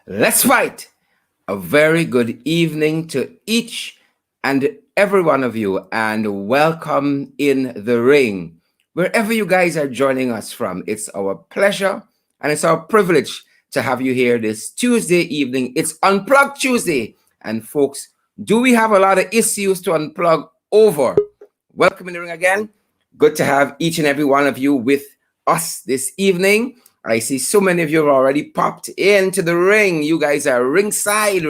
Let's fight. A very good evening to each and every one of you, and welcome in the ring. Wherever you guys are joining us from, it's our pleasure and it's our privilege to have you here this Tuesday evening. It's Unplugged Tuesday. And folks, do we have a lot of issues to unplug over? Welcome in the ring again. Good to have each and every one of you with us this evening. I see so many of you have already popped into the ring. You guys are ringside.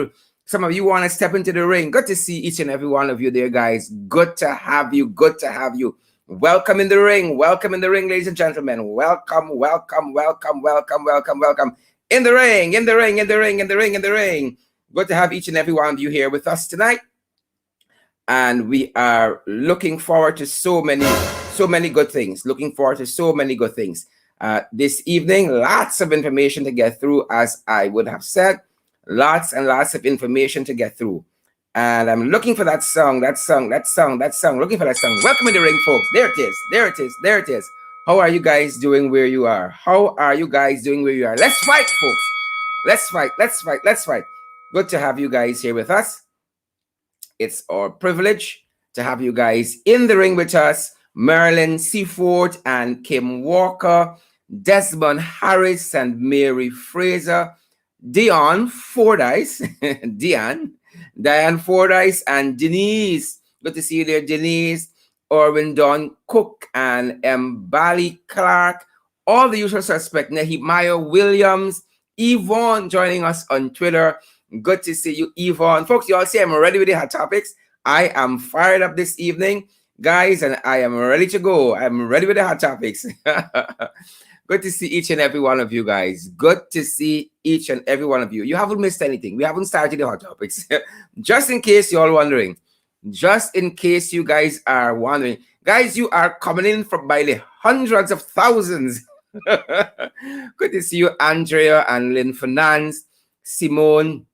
Some of you want to step into the ring. Good to see each and every one of you there, guys. Good to have you. Good to have you. Welcome in the ring. Welcome in the ring, ladies and gentlemen. Welcome, welcome, welcome, welcome, welcome, welcome. In the ring, in the ring, in the ring, in the ring, in the ring. Good to have each and every one of you here with us tonight. And we are looking forward to so many good things. Looking forward to so many good things. This evening, lots of information to get through, as I would have said. Lots and lots of information to get through. And I'm looking for that song. Looking for that song. Welcome in the ring, folks. There it is. How are you guys doing where you are? Let's fight, folks. Let's fight. Good to have you guys here with us. It's our privilege to have you guys in the ring with us. Marilyn Seaford and Kim Walker, Desmond Harris and Mary Fraser, Diane Fordyce, Diane Fordyce and Denise. Good to see you there, Denise. Orwin Don Cook and Mbali Clark. All the usual suspects. Nehemiah Williams, Yvonne joining us on Twitter. Good to see you, Yvonne. Folks, you all see I'm ready with the hot topics. I am fired up this evening, guys, and I am ready to go. I'm ready with the hot topics. Good to see each and every one of you guys. Good to see each and every one of you. You haven't missed anything. We haven't started the hot topics. Just in case you're all wondering. Just in case you guys are wondering. Guys, you are coming in from by the hundreds of thousands. Good to see you, Andrea and Lynn Fernandez, Simone,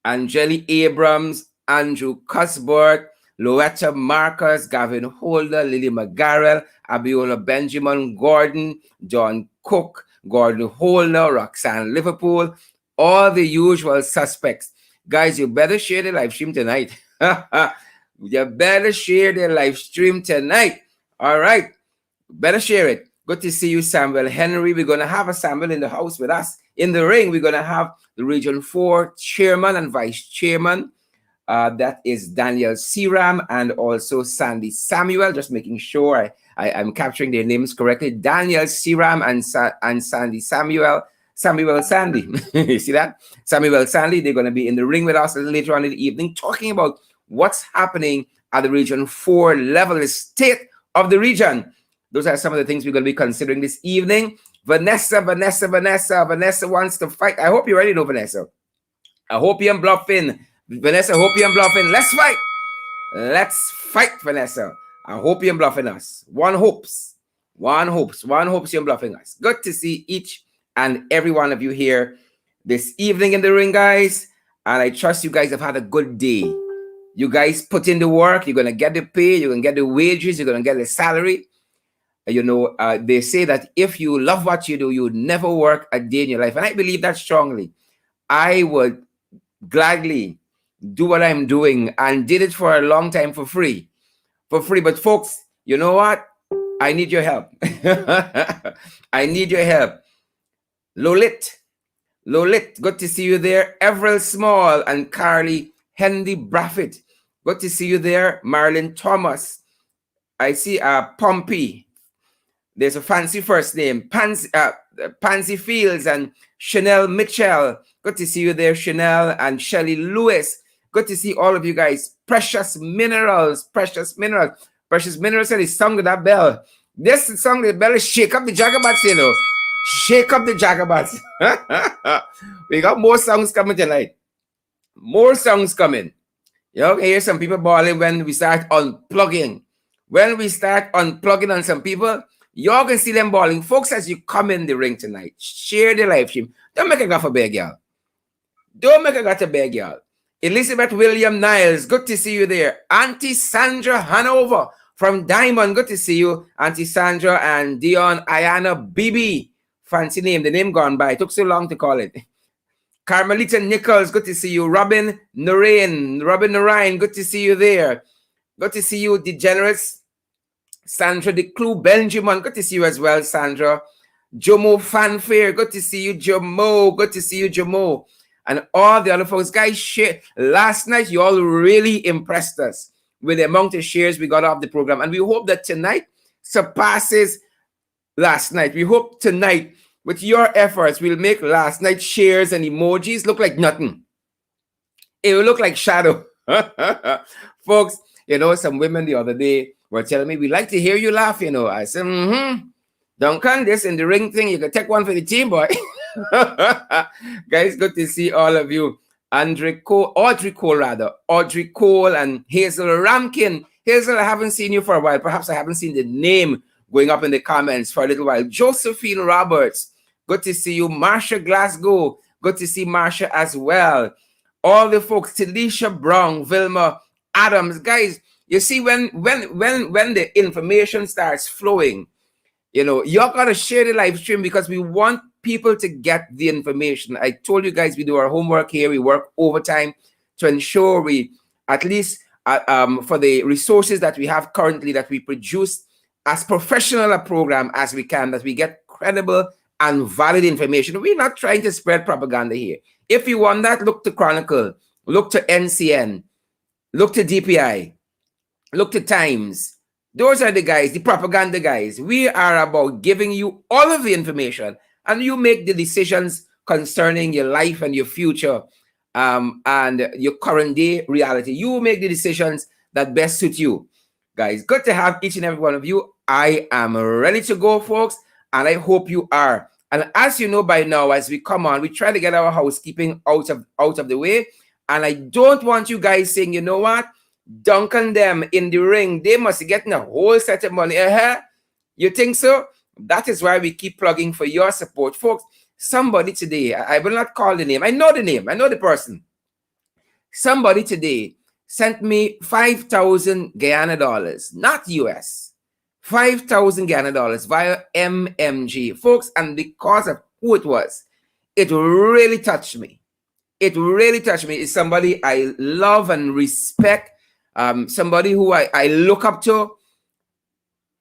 Angeli Abrams, Andrew Cuthbert, Loretta Marcus, Gavin Holder, Lily McGarrell, Abiola Benjamin, Gordon, John Cook, Gordon Holder, Roxanne Liverpool, all the usual suspects. Guys, you better share the live stream tonight. You better share the live stream tonight. All right. Better share it. Good to see you, Samuel Henry. We're going to have a Samuel in the house with us. In the ring, we're going to have the Region 4 Chairman and Vice Chairman. That is Daniel Seeram and also Sandy Samuel. Just making sure I'm capturing their names correctly. Daniel Seeram and Sandy Samuel. Samuel Sandy. You see that? Samuel Sandy. They're going to be in the ring with us a little later on in the evening, talking about what's happening at the Region 4 level, the state of the region. Those are some of the things we're going to be considering this evening. Vanessa wants to fight. I hope you're ready, though, Vanessa. I hope you're bluffing. Vanessa, I hope you're bluffing. Let's fight. Let's fight, Vanessa. I hope you're bluffing us. One hopes you're bluffing us. Good to see each and every one of you here this evening in the ring, guys. And I trust you guys have had a good day. You guys put in the work. You're going to get the pay. You're going to get the wages. You're going to get the salary. You know, they say that if you love what you do, you would never work a day in your life. And I believe that strongly. I would gladly do what I'm doing and did it for a long time for free. But folks, you know what? I need your help. I need your help. Lolit, good to see you there. Everett Small and Carly Hendy Braffett. Good to see you there. Marilyn Thomas. I see Pompey. There's a fancy first name. Pansy Fields and Chanel Mitchell. Good to see you there, Chanel and Shelly Lewis. Good to see all of you guys. Precious Minerals said he sung with that bell. This song, the bell is Shake Up the Jagabats, you know. Shake Up the Jagabats. We got more songs coming tonight. More songs coming. You know, hear some people bawling when we start unplugging. When we start unplugging on some people, y'all can see them bawling. Folks, as you come in the ring tonight, share the live stream. Don't make a go for beg, y'all. Don't make a go to beg, y'all. Elizabeth William Niles, good to see you there. Auntie Sandra Hanover from Diamond, good to see you. Auntie Sandra and Dion Ayana Bibi. Fancy name, the name gone by. It took so long to call it. Carmelita Nichols, good to see you. Robin Narain, good to see you there. Good to see you, Degenerates. Sandra the Clue, Benjamin, good to see you as well, Sandra. Jomo Fanfare, good to see you, Jomo. Good to see you, Jomo. And all the other folks, guys, share. Last night, you all really impressed us with the amount of shares we got off the program. And we hope that tonight surpasses last night. We hope tonight, with your efforts, we'll make last night's shares and emojis look like nothing. It will look like shadow. Folks, some women the other day were telling me, we like to hear you laugh, I said, Duncan, this in the ring thing, you can take one for the team, boy. Guys, good to see all of you. Audrey Cole, and Hazel Ramkin. Hazel, I haven't seen you for a while. Perhaps I haven't seen the name going up in the comments for a little while. Josephine Roberts, good to see you. Marsha Glasgow, good to see Marsha as well. All the folks, Talisha Brown, Vilma Adams. Guys, you see, when the information starts flowing, you're going to share the live stream because we want people to get the information. I told you guys we do our homework here. We work overtime to ensure we, at least for the resources that we have currently, that we produce as professional a program as we can, that we get credible and valid information. We're not trying to spread propaganda here. If you want that, look to Chronicle, look to NCN, look to DPI, look to Times. Those are the guys, the propaganda guys. We are about giving you all of the information, and you make the decisions concerning your life and your future and your current day reality. You make the decisions that best suit you. Guys, good to have each and every one of you. I am ready to go, folks, and I hope you are. And as you know by now, as we come on, we try to get our housekeeping out of the way. And I don't want you guys saying, you know what? Duncan them in the ring, they must be getting a whole set of money. You think so? That is why we keep plugging for your support. Folks, somebody today, I will not call the name. I know the name. I know the person. Somebody today sent me 5,000 Guyana dollars, not US. 5,000 Guyana dollars via MMG. Folks, and because of who it was, it really touched me. It really touched me. It's somebody I love and respect, somebody who I look up to.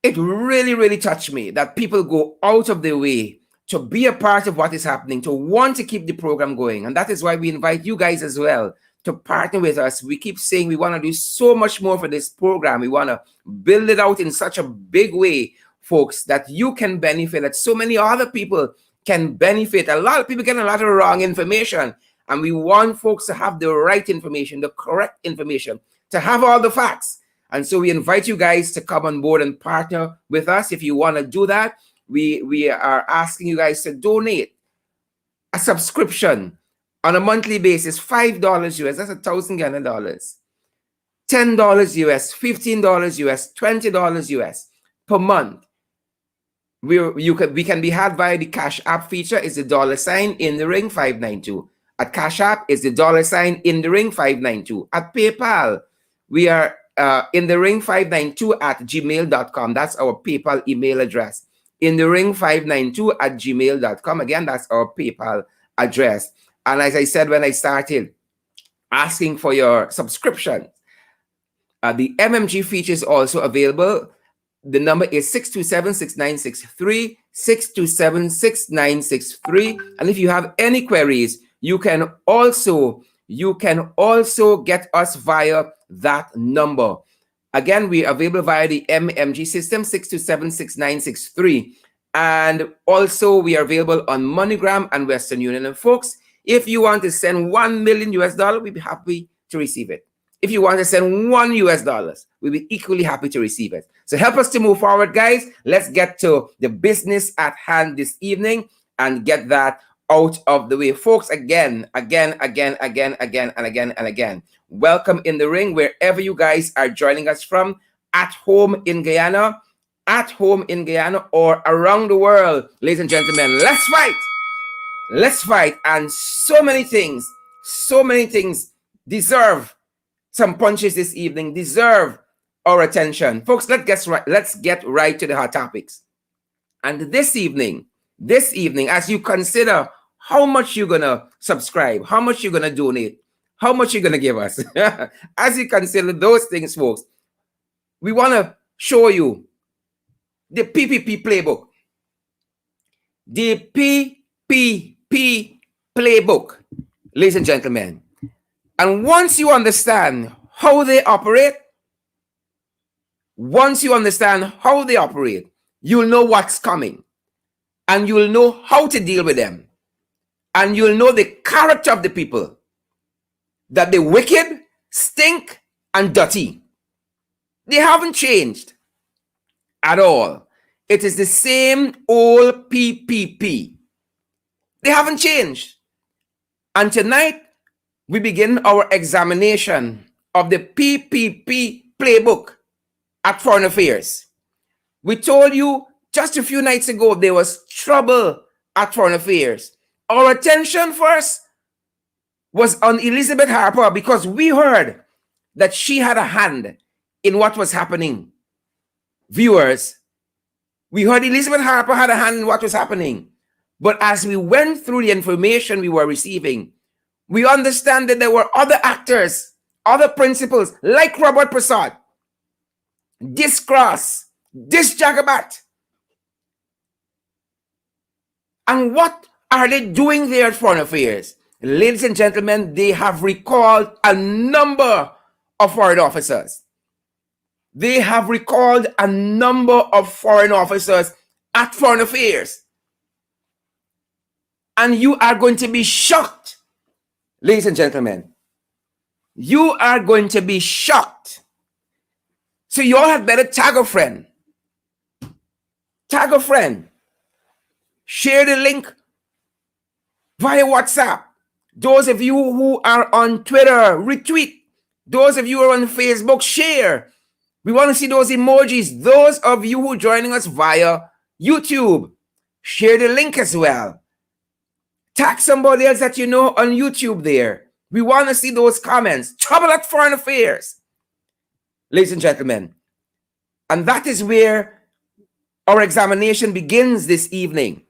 It really, really touched me that people go out of their way to be a part of what is happening, to want to keep the program going. And that is why we invite you guys as well to partner with us. We keep saying we want to do so much more for this program. We want to build it out in such a big way, folks, that you can benefit, that so many other people can benefit. A lot of people get a lot of wrong information, and we want folks to have the right information, the correct information, to have all the facts. And so we invite you guys to come on board and partner with us. If you want to do that, we are asking you guys to donate a subscription on a monthly basis, $5 US, that's 1,000 Ghana dollars. $10 US, $15 US, $20 US per month. We can be had via the Cash App feature. Is the $ in the ring 592. At Cash App is the $ in the ring 592. At PayPal, we are in the ring 592 at gmail.com. That's our PayPal email address. In the ring 592 at gmail.com. Again, that's our PayPal address. And as I said when I started, asking for your subscription, the MMG feature is also available. The number is 627-6963, 627-6963. And if you have any queries, you can also get us via that number. Again, we are available via the MMG system, 627-6963. And also we are available on MoneyGram and Western Union. And folks, if you want to send $1 million US, we'd be happy to receive it. If you want to send $1 US, we'll be equally happy to receive it. So help us to move forward, guys. Let's get to the business at hand this evening and get that out of the way. Folks, again. Welcome in the ring, wherever you guys are joining us from, at home in Guyana, or around the world. Ladies and gentlemen, let's fight. Let's fight. And so many things deserve some punches this evening, deserve our attention. Folks, let's get right to the hot topics. And this evening, as you consider how much you're gonna subscribe, how much you're gonna donate, how much you're gonna give us. As you consider those things, folks, we want to show you the PPP playbook. The PPP playbook, ladies and gentlemen. And once you understand how they operate, you'll know what's coming. And you'll know how to deal with them. And you'll know the character of the people. That they're wicked, stink, and dirty. They haven't changed at all. It is the same old PPP. They haven't changed. And tonight, we begin our examination of the PPP playbook at Foreign Affairs. We told you just a few nights ago there was trouble at Foreign Affairs. Our attention first was on Elizabeth Harper because we heard that she had a hand in what was happening. Viewers, we heard Elizabeth Harper had a hand in what was happening. But as we went through the information we were receiving, we understand that there were other actors, other principals like Robert Prasad, this Cross, this Jagabat. And what are they doing there at Foreign Affairs? Ladies and gentlemen, they have recalled a number of foreign officers. They have recalled a number of foreign officers at Foreign Affairs. And you are going to be shocked, ladies and gentlemen. You are going to be shocked. So you all had better tag a friend. Tag a friend. Share the link via WhatsApp. Those of you who are on Twitter, retweet. Those of you who are on Facebook, share. We want to see those emojis. Those of you who are joining us via YouTube, share the link as well. Tag somebody else that you know on YouTube there. We want to see those comments. Trouble at Foreign Affairs. Ladies and gentlemen. And that is where our examination begins this evening.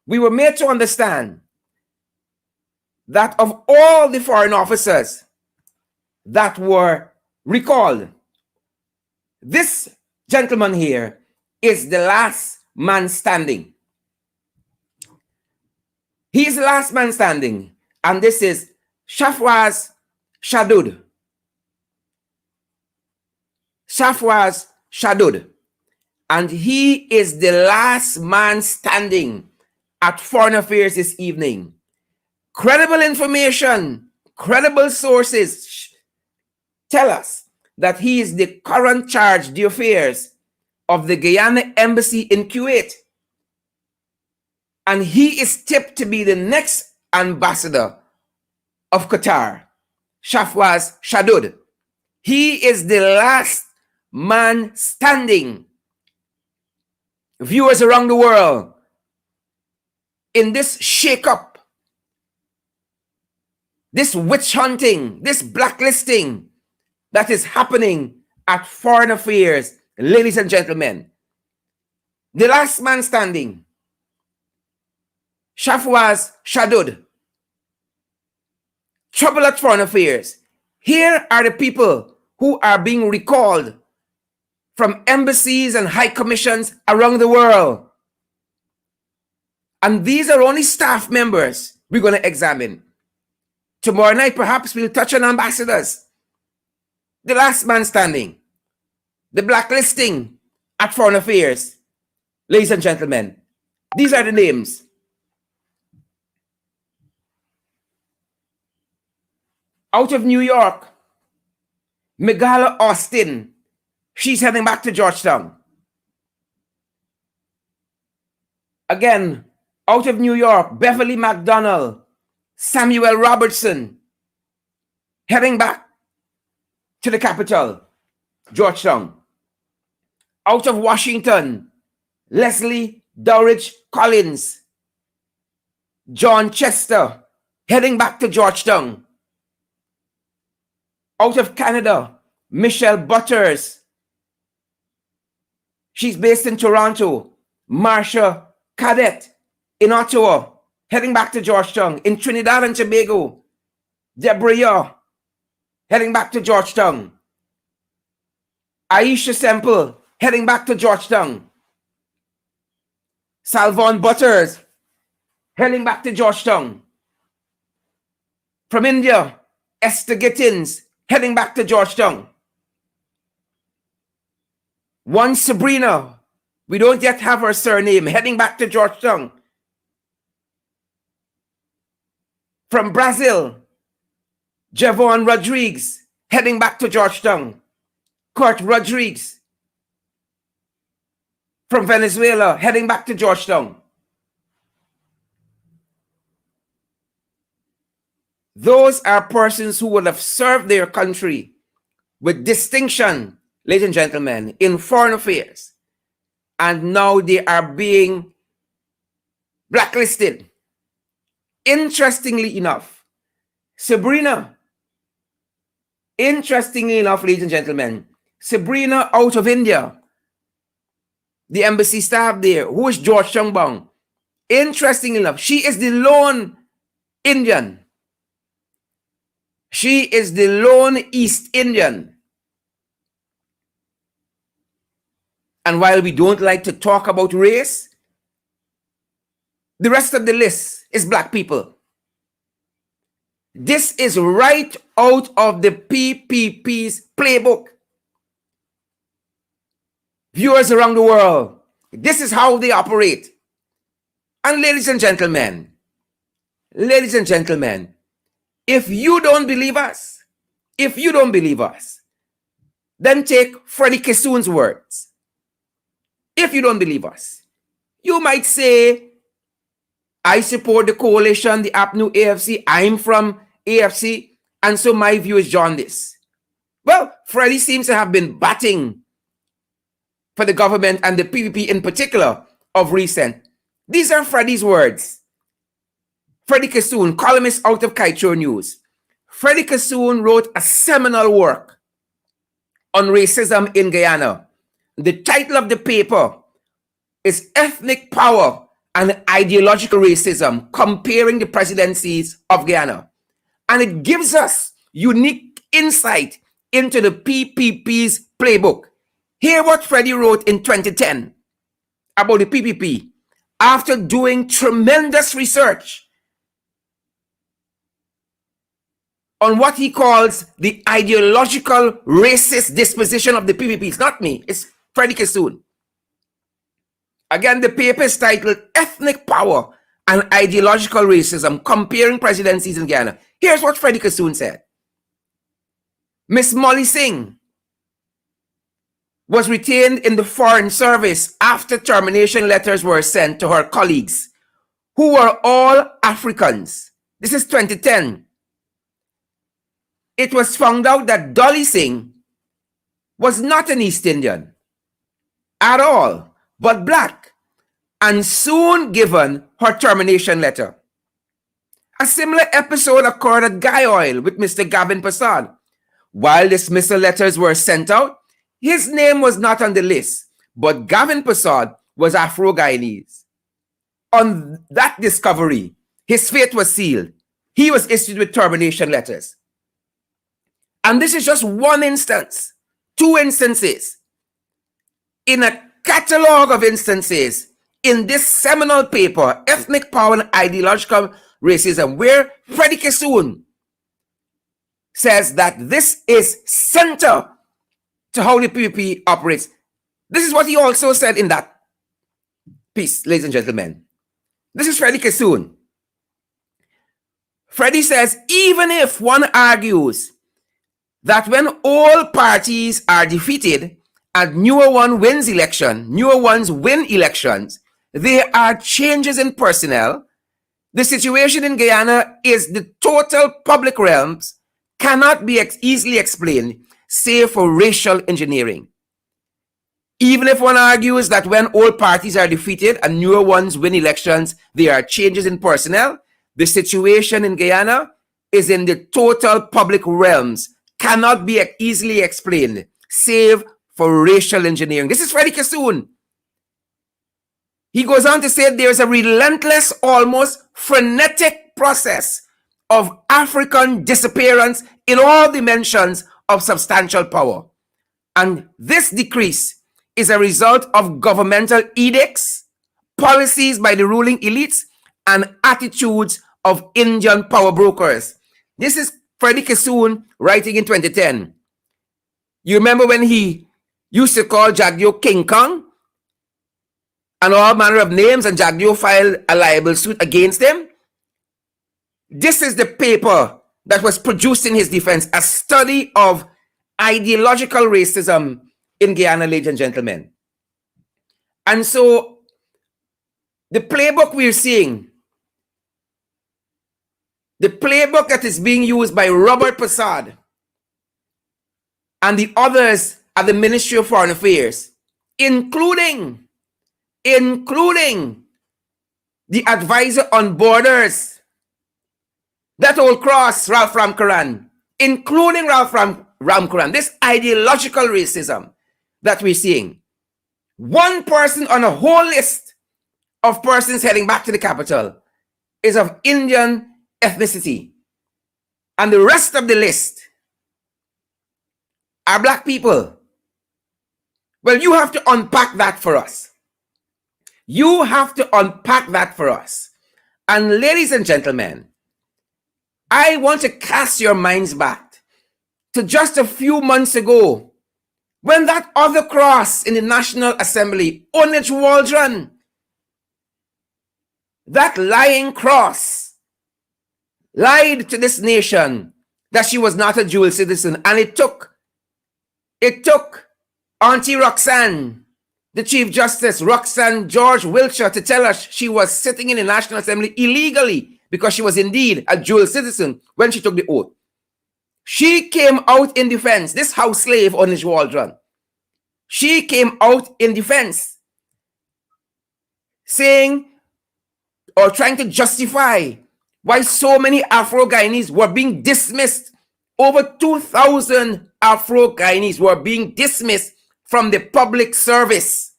We were made to understand that of all the foreign officers that were recalled, this gentleman here is the last man standing. He is the last man standing. And this is Shafwaz Shadud. Shafwaz Shadud. And he is the last man standing at Foreign Affairs this evening. Credible information, credible sources tell us that he is the current charge d'affaires of the Guyana Embassy in Kuwait. And he is tipped to be the next ambassador of Qatar, Shafwaz Shadud. He is the last man standing. Viewers around the world, in this shake-up, this witch hunting, this blacklisting that is happening at Foreign Affairs, ladies and gentlemen, the last man standing, Shafwaz Shadud, trouble at Foreign Affairs. Here are the people who are being recalled from embassies and high commissions around the world. And these are only staff members we're going to examine. Tomorrow night, perhaps we'll touch on ambassadors. The last man standing. The blacklisting at Foreign Affairs. Ladies and gentlemen, these are the names. Out of New York, Megala Austin. She's heading back to Georgetown. Again, out of New York, Beverly McDonald, Samuel Robertson, heading back to the capital, Georgetown. Out of Washington, Leslie Dowridge Collins, John Chester, heading back to Georgetown. Out of Canada, Michelle Butters. She's based in Toronto. Marsha Cadet in Ottawa. heading back to Georgetown. In Trinidad and Tobago, Debria, heading back to Georgetown. Aisha Semple, heading back to Georgetown. Salvon Butters, heading back to Georgetown. From India, Esther Gittins, heading back to Georgetown. One Sabrina, we don't yet have her surname, heading back to Georgetown. From Brazil, Javon Rodriguez, heading back to Georgetown. Kurt Rodriguez. From Venezuela, heading back to Georgetown. Those are persons who would have served their country with distinction, ladies and gentlemen, in foreign affairs. And now they are being blacklisted. Interestingly enough, Sabrina, ladies and gentlemen, Sabrina out of India, the embassy staff there, who is Georgetown bound. Interestingly enough, she is the lone Indian. She is the lone East Indian. And while we don't like to talk about race, the rest of the list is black people. This is right out of the PPP's playbook. Viewers around the world, this is how they operate. And ladies and gentlemen, if you don't believe us, then take Freddie Kissoon's words. If you don't believe us, you might say, I support the coalition, the APNU AFC, I'm from AFC, and so my view is jaundice. Well, Freddie seems to have been batting for the government and the PPP in particular of recent. These are Freddie's words. Freddie Kissoon, columnist out of Kaitro News. Freddie Kissoon wrote a seminal work on racism in Guyana. The title of the paper is Ethnic Power and Ideological Racism, Comparing the Presidencies of Guyana. And it gives us unique insight into the PPP's playbook. Hear what Freddie wrote in 2010 about the PPP after doing tremendous research on what he calls the ideological racist disposition of the PPP. It's not me, it's Freddie Kissoon. Again, the paper is titled Ethnic Power and Ideological Racism, Comparing Presidencies in Guyana. Here's what Freddie Kissoon said. Miss Molly Singh was retained in the Foreign Service after termination letters were sent to her colleagues, who were all Africans. This is 2010. It was found out that Dolly Singh was not an East Indian at all, but black, and soon given her termination letter. A similar episode occurred at Guy Oil with Mr. Gavin Prasad. While dismissal letters were sent out, his name was not on the list, but Gavin Prasad was Afro-Guyanese. On that discovery, his fate was sealed. He was issued with termination letters. And this is just one instance, two instances, in a catalog of instances in this seminal paper, Ethnic Power and Ideological Racism, where Freddie Kissoon says that this is center to how the PPP operates. This is what he also said in that piece, ladies and gentlemen. This is Freddie Kissoon. Freddie says, even if one argues that when all parties are defeated and newer ones win elections, there are changes in personnel. The situation in Guyana is the total public realms cannot be easily explained, save for racial engineering. Even if one argues that when all parties are defeated and newer ones win elections, there are changes in personnel, the situation in Guyana is in the total public realms, cannot be easily explained, save for racial engineering. This is Freddie Kissoon. He goes on to say there is a relentless, almost frenetic process of African disappearance in all dimensions of substantial power. And this decrease is a result of governmental edicts, policies by the ruling elites, and attitudes of Indian power brokers. This is Freddie Kissoon writing in 2010. You remember when he used to call Jagdeo King Kong and all manner of names, and Jagdeo filed a libel suit against him? This is the paper that was produced in his defense, a study of ideological racism in Guyana, ladies and gentlemen. And so the playbook we're seeing, the playbook that is being used by Robert Prasad and the others at the Ministry of Foreign Affairs, including the advisor on borders, that old cross, Ralph Ramkaran, including Ralph Ramkaran, this ideological racism that we're seeing. One person on a whole list of persons heading back to the capital is of Indian ethnicity. And the rest of the list are black people. Well, you have to unpack that for us. You have to unpack that for us. And ladies and gentlemen, I want to cast your minds back to just a few months ago when that other cross in the National Assembly, Onij Waldron, that lying cross, lied to this nation that she was not a dual citizen. And it took Auntie Roxanne, the Chief Justice, Roxanne George Wiltshire, to tell us she was sitting in the National Assembly illegally because she was indeed a dual citizen when she took the oath. She came out in defense, this house slave Onij Waldron. She came out in defense, saying or trying to justify why so many Afro-Guyanese were being dismissed. Over 2,000 Afro-Guyanese were being dismissed from the public service.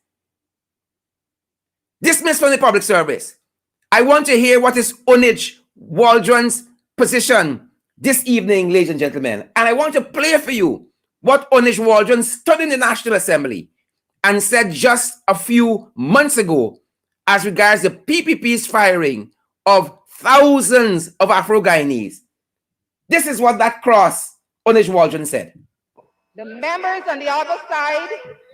Dismissed from the public service. I want to hear what is Onij Waldron's position this evening, ladies and gentlemen. And I want to play for you what Onij Waldron stood in the National Assembly and said just a few months ago as regards the PPP's firing of thousands of Afro-Guyanese. This is what that cross Onij Waldron said. The members on the other side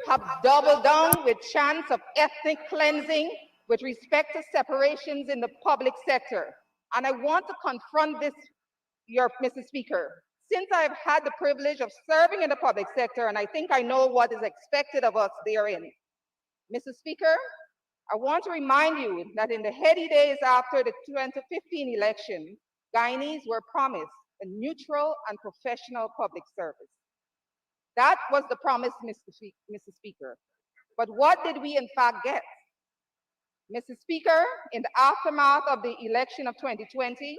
have doubled down with chants of ethnic cleansing with respect to separations in the public sector. And I want to confront this, Mr. Speaker. Since I've had the privilege of serving in the public sector, and I think I know what is expected of us therein. Mr. Speaker, I want to remind you that in the heady days after the 2015 election, Guyanese were promised a neutral and professional public service. That was the promise, Mr. Speaker. But what did we in fact get? Mr. Speaker, in the aftermath of the election of 2020,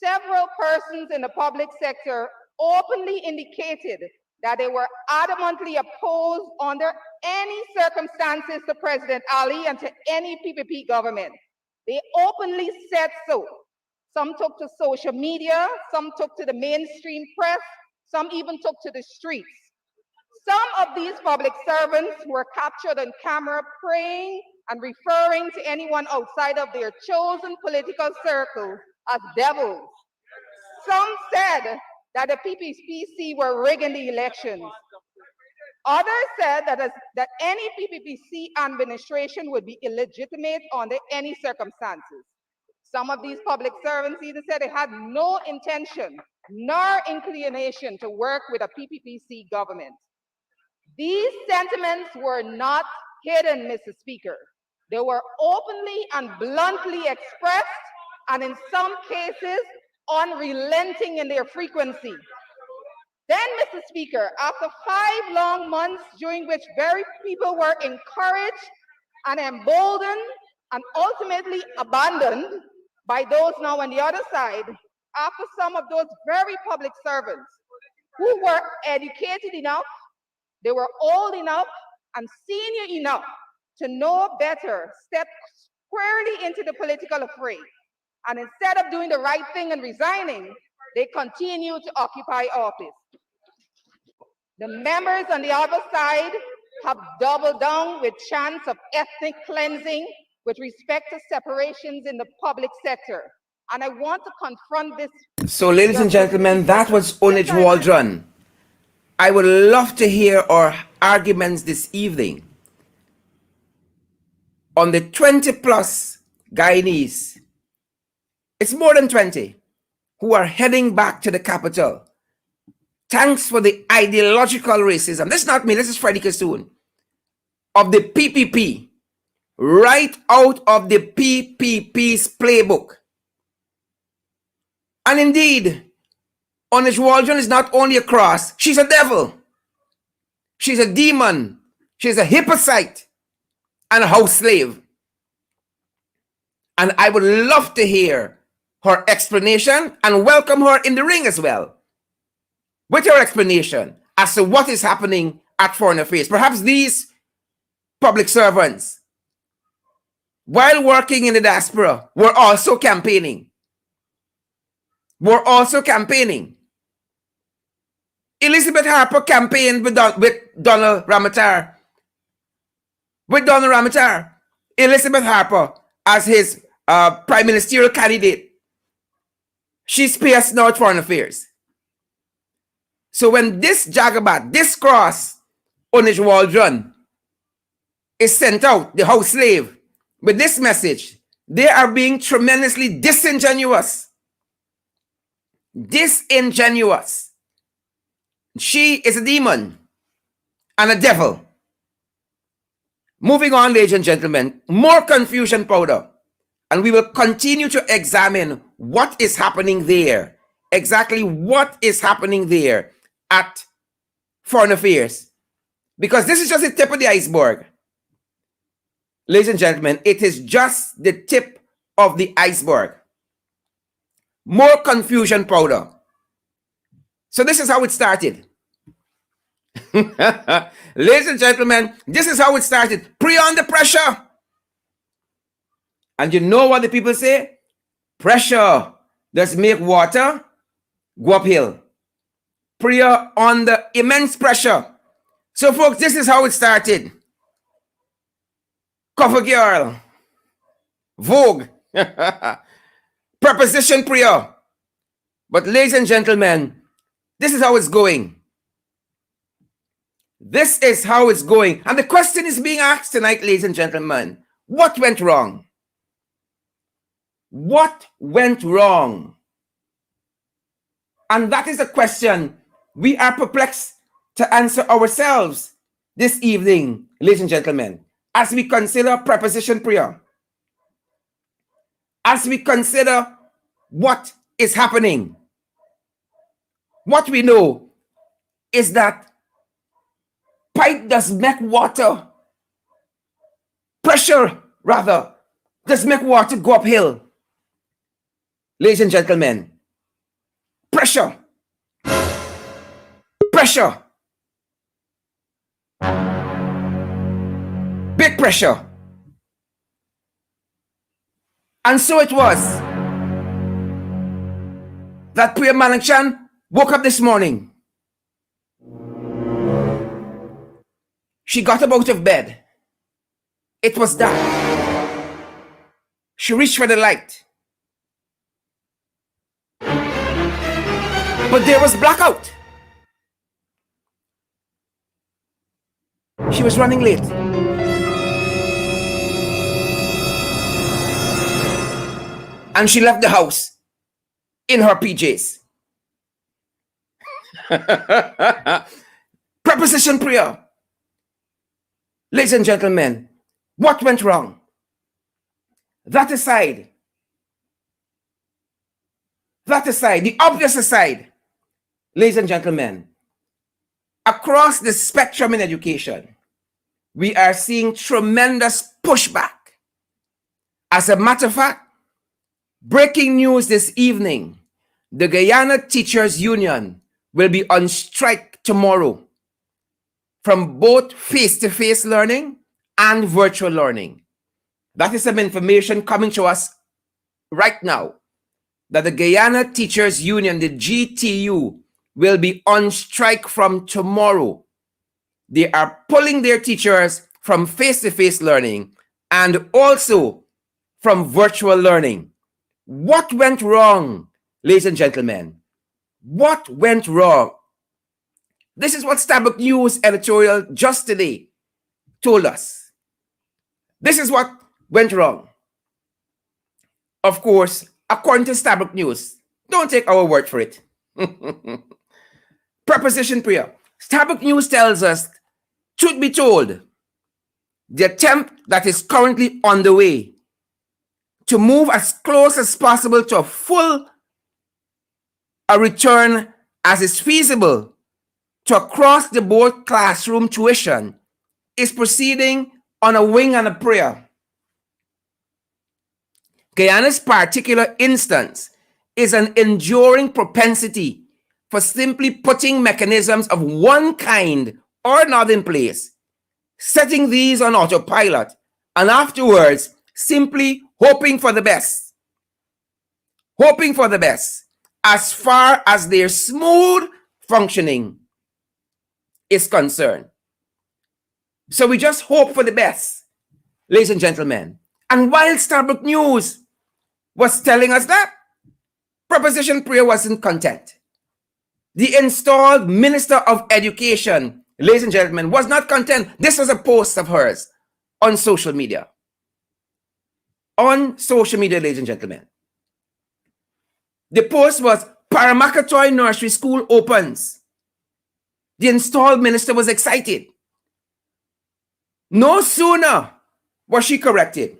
several persons in the public sector openly indicated that they were adamantly opposed under any circumstances to President Ali and to any PPP government. They openly said so. Some took to social media, some took to the mainstream press, some even took to the streets. Some of these public servants were captured on camera praying and referring to anyone outside of their chosen political circle as devils. Some said that the PPPC were rigging the elections. Others said that any PPPC administration would be illegitimate under any circumstances. Some of these public servants even said they had no intention nor inclination to work with a PPPC government. These sentiments were not hidden, Mr. Speaker. They were openly and bluntly expressed, and in some cases, unrelenting in their frequency. Then, Mr. Speaker, after 5 long months during which very people were encouraged and emboldened and ultimately abandoned by those now on the other side, after some of those very public servants who were educated enough, they were old enough and senior enough to know better, stepped squarely into the political affray. And instead of doing the right thing and resigning, they continue to occupy office. The members on the other side have doubled down with chants of ethnic cleansing with respect to separations in the public sector. And I want to confront this. So, ladies and gentlemen, that was Onage Waldron. I would love to hear our arguments this evening on the 20 plus Guyanese. It's more than 20 who are heading back to the capital. Thanks for the ideological racism. This is not me, this is Freddie Kassoon of the PPP, right out of the PPP's playbook. And indeed, Onage Waldron is not only a cross, she's a devil. She's a demon. She's a hypocrite and a house slave. And I would love to hear her explanation and welcome her in the ring as well, with her explanation as to what is happening at Foreign Affairs. Perhaps these public servants, while working in the diaspora, were also campaigning. Elizabeth Harper campaigned with Donald Ramatar. Elizabeth Harper as his prime ministerial candidate. She's PS now at Foreign Affairs. So when this jagabat, this cross, Onage Waldron, is sent out, the house slave, with this message, they are being tremendously disingenuous. She is a demon and a devil. Moving on, ladies and gentlemen, more confusion powder. And we will continue to examine what is happening there. Exactly what is happening there at Foreign Affairs. Because this is just the tip of the iceberg. Ladies and gentlemen, it is just the tip of the iceberg. More confusion powder. So this is how it started. Ladies and gentlemen, this is how it started. Priya under pressure. And you know what the people say? Pressure does make water go uphill. Priya under immense pressure. So folks, this is how it started. Cover girl. Vogue. Preposition Priya. But ladies and gentlemen, this is how it's going. This is how it's going. And the question is being asked tonight, ladies and gentlemen. What went wrong? What went wrong? And that is a question we are perplexed to answer ourselves this evening, ladies and gentlemen, as we consider preposition Priya. As we consider what is happening. What we know is that pipe does make water, pressure rather, does make water go uphill. Ladies and gentlemen, pressure. Big pressure. And so it was that Priya Malangchan woke up this morning. She got up out of bed. It was dark. She reached for the light. But there was blackout. She was running late. And she left the house in her PJs. Preposition Priya. Ladies and gentlemen, what went wrong? That aside, the obvious aside, ladies and gentlemen, across the spectrum in education, we are seeing tremendous pushback. As a matter of fact, breaking news this evening, the Guyana Teachers Union will be on strike tomorrow from both face-to-face learning and virtual learning. That is some information coming to us right now that the Guyana Teachers Union, the GTU, will be on strike from tomorrow. They are pulling their teachers from face-to-face learning and also from virtual learning. What went wrong, ladies and gentlemen? What went wrong? This is what Starbuck News editorial just today told us. This is what went wrong. Of course, according to Starbuck News, don't take our word for it. Preposition Priya. Starbuck News tells us, truth be told, the attempt that is currently underway to move as close as possible to a return as is feasible to across the board classroom tuition is proceeding on a wing and a prayer. Guyana's particular instance is an enduring propensity for simply putting mechanisms of one kind or another in place, setting these on autopilot, and afterwards simply hoping for the best. Hoping for the best as far as their smooth functioning is concerned. So we just hope for the best, ladies and gentlemen. And while Starbuck News was telling us that, Preposition Priya wasn't content. The installed Minister of Education, ladies and gentlemen, was not content. This was a post of hers on social media. On social media, ladies and gentlemen. The post was, Paramakatoy Nursery School opens. The installed minister was excited. No sooner was she corrected.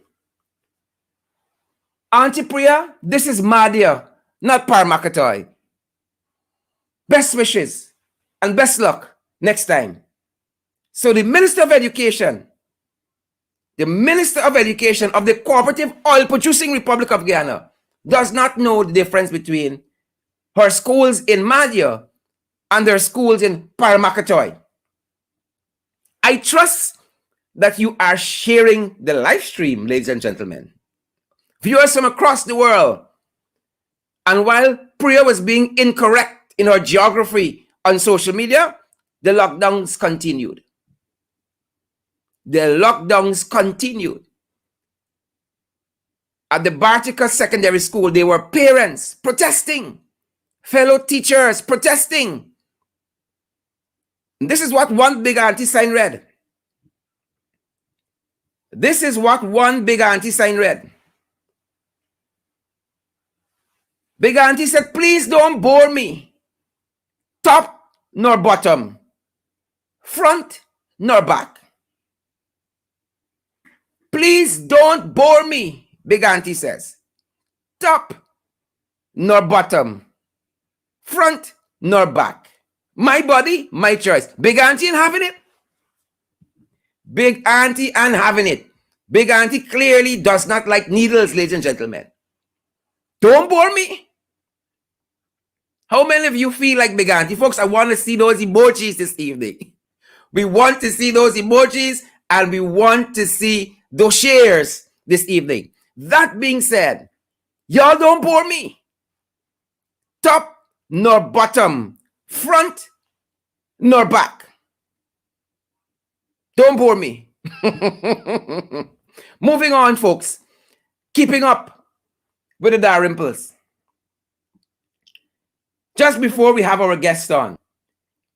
Auntie Priya, this is Madhya, not Paramakatoy. Best wishes and best luck next time. So the Minister of Education of the Cooperative Oil Producing Republic of Guyana does not know the difference between her schools in Madhya and their schools in Paramakatoy. I trust that you are sharing the live stream, ladies and gentlemen. Viewers from across the world. And while Priya was being incorrect in her geography on social media, the lockdowns continued. The lockdowns continued. At the Bartica Secondary School, there were parents protesting, fellow teachers protesting. And this is what one big auntie sign read. This is what one big auntie sign read. Big auntie said, please don't bore me. Top nor bottom. Front nor back. Please don't bore me, big auntie says. Top nor bottom. Front nor back. My body, my choice. Big auntie and having it. Big auntie and having it. Big auntie clearly does not like needles, ladies and gentlemen. Don't bore me. How many of you feel like big auntie? Folks, I want to see those emojis this evening. We want to see those emojis and we want to see those shares this evening. That being said, y'all don't bore me. Top nor bottom. Front nor back. Don't bore me. Moving on, folks. Keeping up with the Dalrymples. Just before we have our guest on.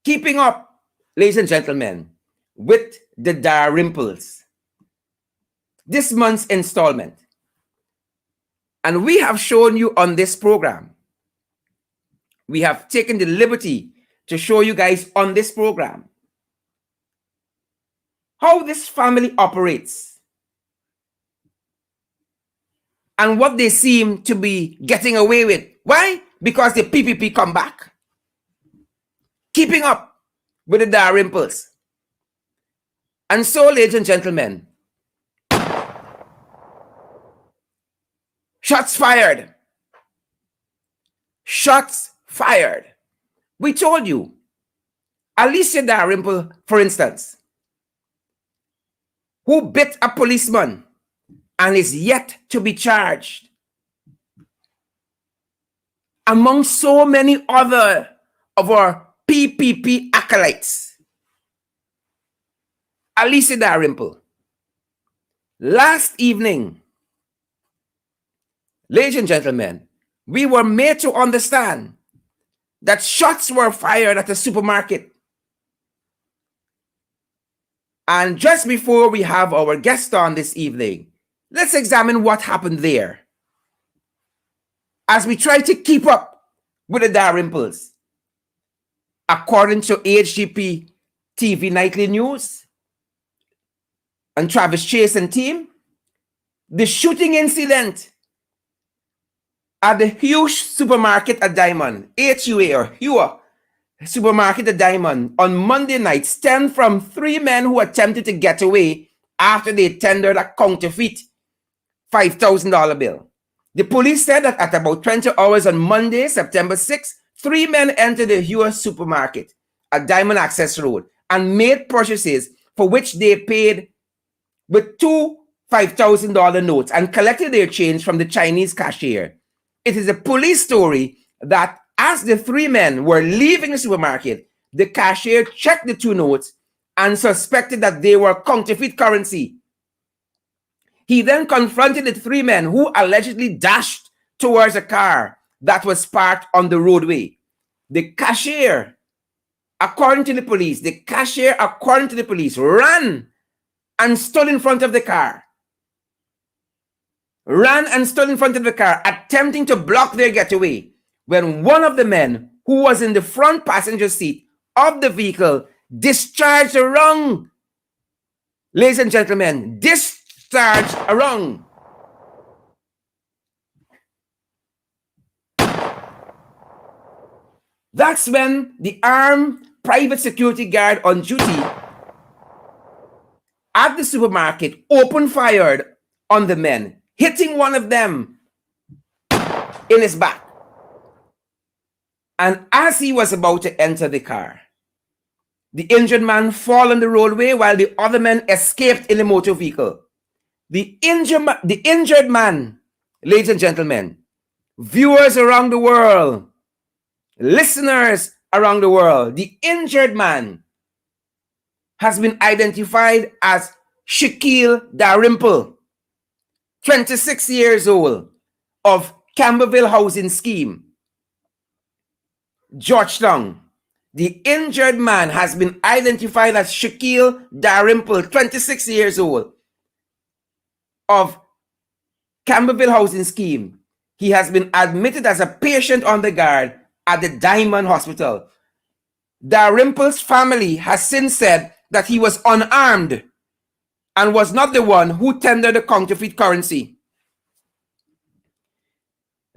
Keeping up, ladies and gentlemen, with the Dalrymples. This month's installment. And we have shown you on this program. We have taken the liberty to show you guys on this program how this family operates and what they seem to be getting away with. Why? Because the PPP come back. Keeping up with the Dalrymples. And so, ladies and gentlemen, shots fired. Shots fired. We told you, Alicia Dalrymple, for instance, who bit a policeman and is yet to be charged. among so many other of our PPP acolytes. Alicia Dalrymple. Last evening, ladies and gentlemen, we were made to understand that shots were fired at a supermarket. And just before we have our guest on this evening, let's examine what happened there as we try to keep up with the Dalrymples. According to HGP TV Nightly News and Travis Chase and team, the shooting incident at the Hughes supermarket at Diamond, HUA or Hua supermarket at Diamond on Monday night stemmed from three men who attempted to get away after they tendered a counterfeit $5,000 bill. The police said that at about 20 hours on Monday, September 6th, three men entered the Hua supermarket at Diamond Access Road and made purchases for which they paid with two $5,000 notes and collected their change from the Chinese cashier. It is a police story that as the three men were leaving the supermarket, the cashier checked the two notes and suspected that they were counterfeit currency. He then confronted the three men who allegedly dashed towards a car that was parked on the roadway. The cashier, according to the police, ran and stood in front of the car. Attempting to block their getaway, when one of the men who was in the front passenger seat of the vehicle discharged a round. Ladies and gentlemen, discharged a round. That's when the armed private security guard on duty at the supermarket opened fire on the men, hitting one of them in his back. And as he was about to enter the car, the injured man fell on the roadway while the other men escaped in the motor vehicle. The injured man, ladies and gentlemen, viewers around the world, listeners around the world, the injured man has been identified as Shaquille Dalrymple, 26 years old, of Camberville Housing Scheme, Georgetown. The injured man has been identified as Shaquille Dalrymple, 26 years old, of Camberville Housing Scheme. He has been admitted as a patient on the guard at the Diamond Hospital. Dalrymple's family has since said that he was unarmed and was not the one who tendered the counterfeit currency.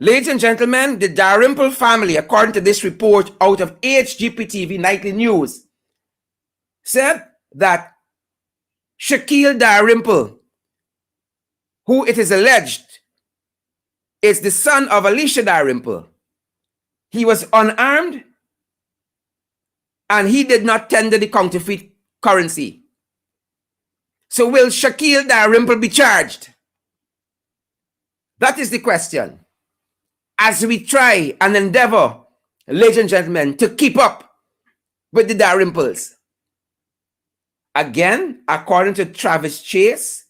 Ladies and gentlemen, the Dalrymple family, according to this report out of HGP-TV Nightly News, said that Shaquille Dalrymple, who it is alleged is the son of Alicia Dalrymple, he was unarmed and he did not tender the counterfeit currency. So will Shaquille Dalrymple be charged? That is the question. As we try and endeavor, ladies and gentlemen, to keep up with the Dalrymples. Again, according to Travis Chase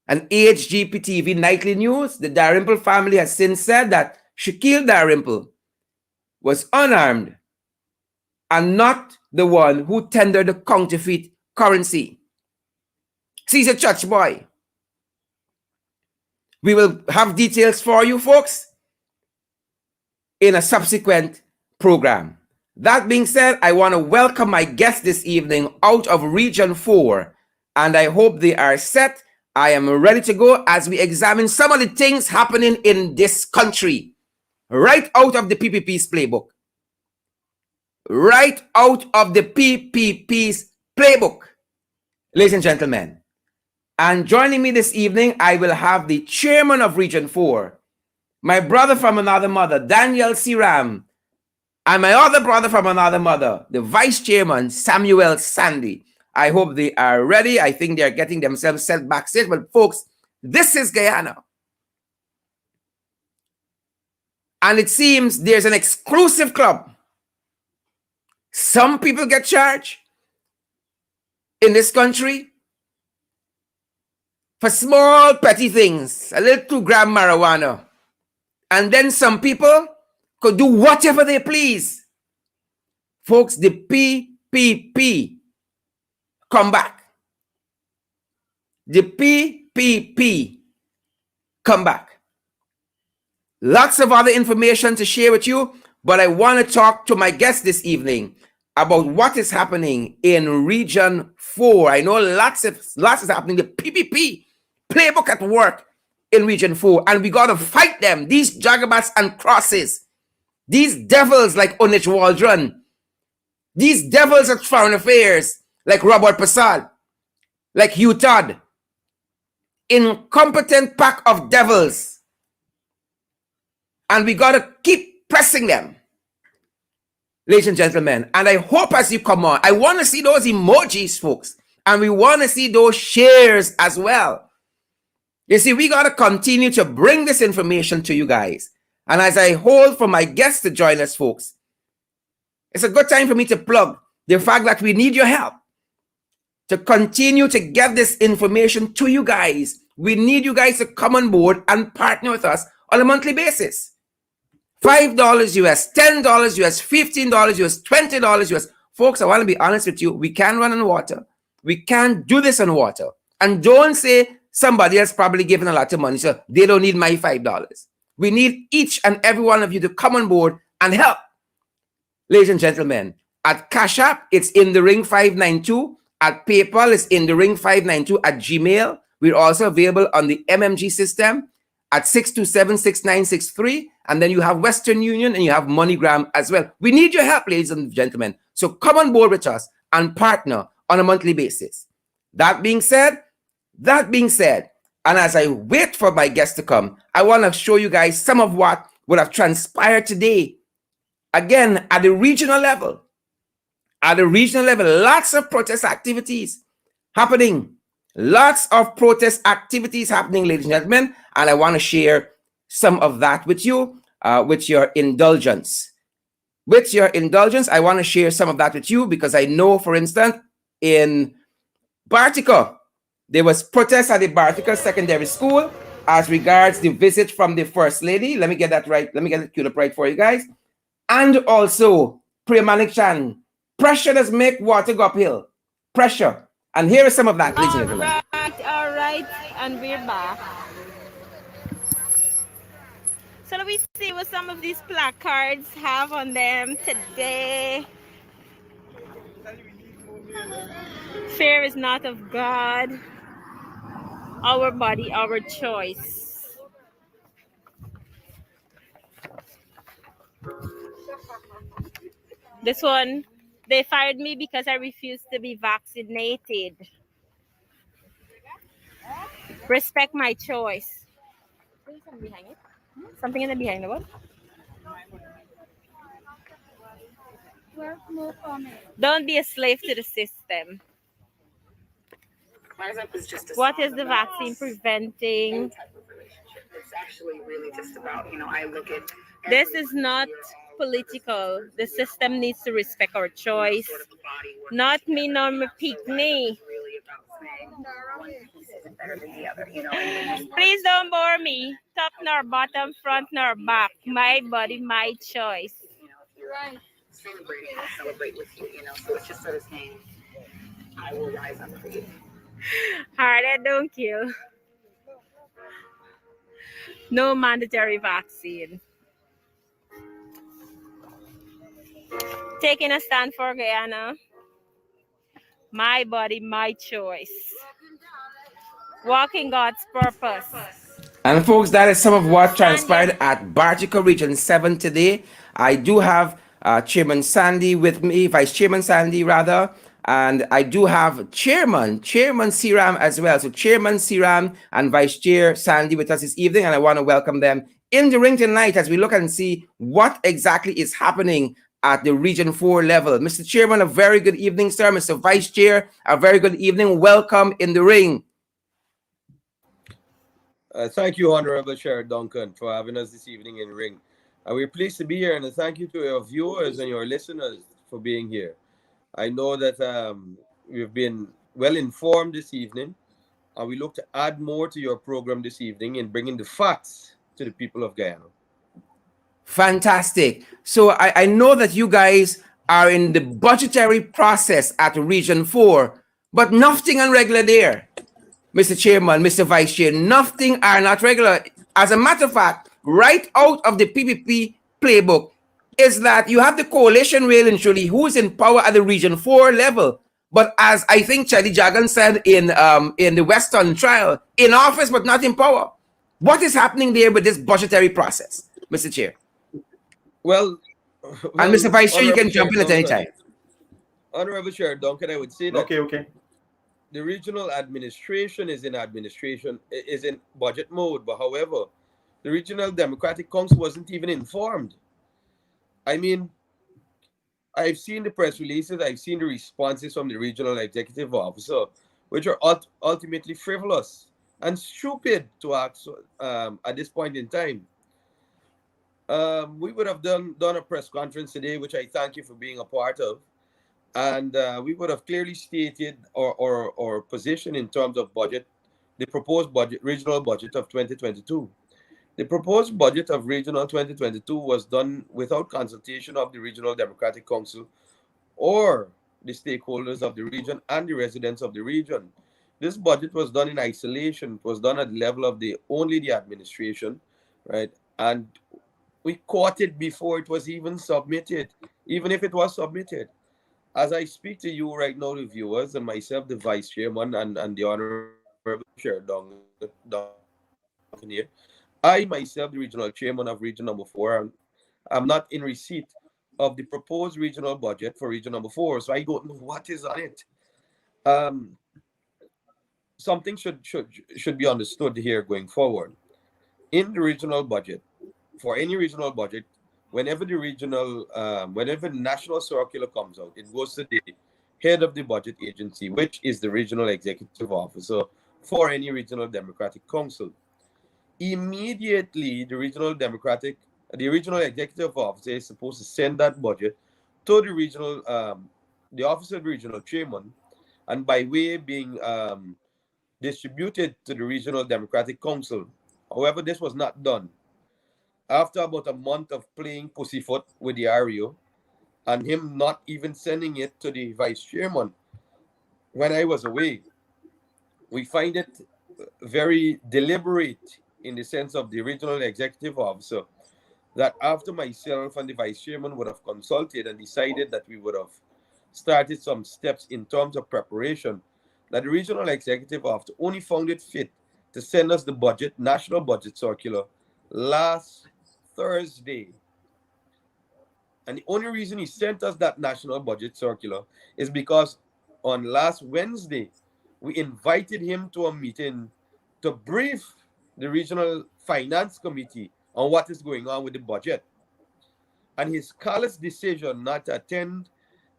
and HGP TV Nightly News, the Dalrymple family has since said that Shaquille Dalrymple was unarmed and not the one who tendered the counterfeit currency. He's a church boy. We will have details for you folks in a subsequent program. That being said, I want to welcome my guests this evening out of Region 4, and I hope they are set. I am ready to go as we examine some of the things happening in this country, right out of the PPP's playbook. Right out of the PPP's playbook, ladies and gentlemen. And joining me this evening, I will have the chairman of Region 4, my brother from another mother, Daniel Seeram, and my other brother from another mother, the vice chairman, Samuel Sandy. I hope they are ready. I think they are getting themselves set backstage. But folks, this is Guyana. And it seems there's an exclusive club. Some people get charged in this country for small petty things, a little 2 gram marijuana. And then some people could do whatever they please. Folks, the PPP come back. The PPP come back. Lots of other information to share with you, but I want to talk to my guest this evening about what is happening in Region 4. I know lots is happening. The PPP playbook at work in Region 4, and we got to fight them. These jagabats and crosses, these devils like Onich Waldron, these devils at Foreign Affairs like Robert Prasad, like Hugh Todd, incompetent pack of devils. And we got to keep pressing them, ladies and gentlemen. And I hope as you come on, I want to see those emojis, folks. And we want to see those shares as well. You see, we got to continue to bring this information to you guys. And as I hold for my guests to join us, folks, it's a good time for me to plug the fact that we need your help to continue to get this information to you guys. We need you guys to come on board and partner with us on a monthly basis. $5 US, $10 US, $15 US, $20 US. Folks, I want to be honest with you. We can run on water. We can't do this on water. And don't say somebody else probably giving a lot of money, so they don't need my $5. We need each and every one of you to come on board and help. Ladies and gentlemen, at Cash App, it's in the ring 592. At PayPal, it's in the ring 592. At Gmail, we're also available on the MMG system at 627-6963. And then you have Western Union and you have MoneyGram as well. We need your help, ladies and gentlemen. So come on board with us and partner on a monthly basis. That being said, and as I wait for my guests to come, I want to show you guys some of what would have transpired today. Again, at the regional level. At the regional level, lots of protest activities happening. Lots of protest activities happening, ladies and gentlemen. And I want to share some of that with you, with your indulgence. With your indulgence, I want to share some of that with you because I know, for instance, in Bartica, there was protests at the Bartica Secondary School as regards the visit from the First Lady. Let me get that right. Let me get it queued up right for you guys. And also, Priya pressure does make water go uphill. Pressure. And here is some of that, ladies and gentlemen. All right, and we're back. So let me see what some of these placards have on them today. Fear is not of God. Our body, our choice. This one, they fired me because I refused to be vaccinated. Respect my choice. Something behind it? Something in the behind the what? Don't be a slave to the system. What is the vaccine preventing? It's actually really just about, I look at... This is not political. The system needs to respect our choice. Not me, nor my picnic. Please don't bore me. Top nor bottom, front nor back. My body, my choice. You're right. Celebrate with you, so it's just sort of saying, I will rise up for you. Hard don't kill. No mandatory vaccine. Taking a stand for Guyana. My body, my choice. Walking God's purpose. And folks, that is some of what transpired at Bartica Region 7 today. I do have Chairman Sandy with me, Vice Chairman Sandy rather, and I do have Chairman Seeram as well. So Chairman Seeram and Vice Chair Sandy with us this evening, and I want to welcome them in the ring tonight as we look and see what exactly is happening at the Region 4 level. Mr. Chairman, a very good evening, sir. Mr. Vice Chair, a very good evening. Welcome in the ring. Thank you, Honorable Chair Duncan, for having us this evening in ring. We're pleased to be here, and thank you to your viewers and your listeners for being here. I know that we've been well informed this evening, and we look to add more to your program this evening in bringing the facts to the people of Guyana. Fantastic. So I know that you guys are in the budgetary process at Region 4, but nothing on regular there, Mr. Chairman, Mr. Vice Chair. Nothing are not regular. As a matter of fact, right out of the PPP playbook is that you have the coalition really and truly who is in power at the Region 4 level. But as I think Charlie Jagan said in the Western trial, in office but not in power. What is happening there with this budgetary process, Mr. Chair? Well, And Mr. Vice Chair, you Honorable can Chair jump in at any Duncan, time. Honorable Chair Duncan, I would say that Okay. the regional administration is in budget mode. But however, the Regional Democratic Council wasn't even informed. I mean, I've seen the press releases, I've seen the responses from the regional executive officer, which are ultimately frivolous and stupid to ask at this point in time. We would have done a press conference today, which I thank you for being a part of, and we would have clearly stated our position in terms of budget, the proposed budget, regional budget of 2022. The proposed budget of regional 2022 was done without consultation of the Regional Democratic Council or the stakeholders of the region and the residents of the region. This budget was done in isolation. It was done at the level of only the administration, right? And we caught it before it was even submitted, even if it was submitted. As I speak to you right now, the viewers, and myself, the vice chairman, and the honorable chair, Duncan here, I myself, the regional chairman of Region Number 4, I'm not in receipt of the proposed regional budget for Region Number 4, so I don't know what is on it. Um, Something should be understood here going forward. In the regional budget, for any regional budget, whenever the national circular comes out, it goes to the head of the budget agency, which is the regional executive officer for any regional democratic council. Immediately, the regional executive officer is supposed to send that budget to the office of the regional chairman, and by way being distributed to the regional democratic council. However, this was not done. After about a month of playing pussyfoot with the REO and him not even sending it to the vice chairman when I was away, we find it very deliberate in the sense of the regional executive officer that after myself and the vice chairman would have consulted and decided that we would have started some steps in terms of preparation, that the regional executive officer only found it fit to send us the national budget circular last Thursday. And the only reason he sent us that national budget circular is because on last Wednesday, we invited him to a meeting to brief the regional finance committee on what is going on with the budget. And his callous decision not to attend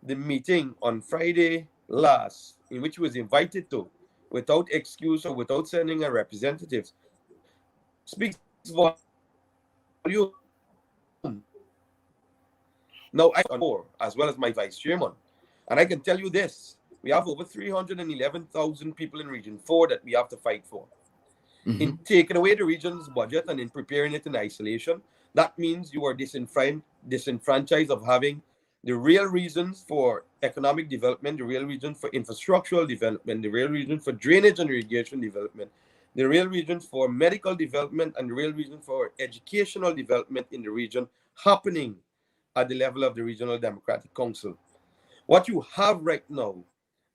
the meeting on Friday last, in which he was invited to, without excuse or without sending a representative, speaks volume. Now, I as well as my vice chairman, and I can tell you this: we have over 311,000 people in Region 4 that we have to fight for. Mm-hmm. In taking away the region's budget and in preparing it in isolation, that means you are disenfranchised of having the real reasons for economic development, the real reason for infrastructural development, the real reason for drainage and irrigation development, the real reasons for medical development, and the real reason for educational development in the region happening at the level of the Regional Democratic Council. What you have right now,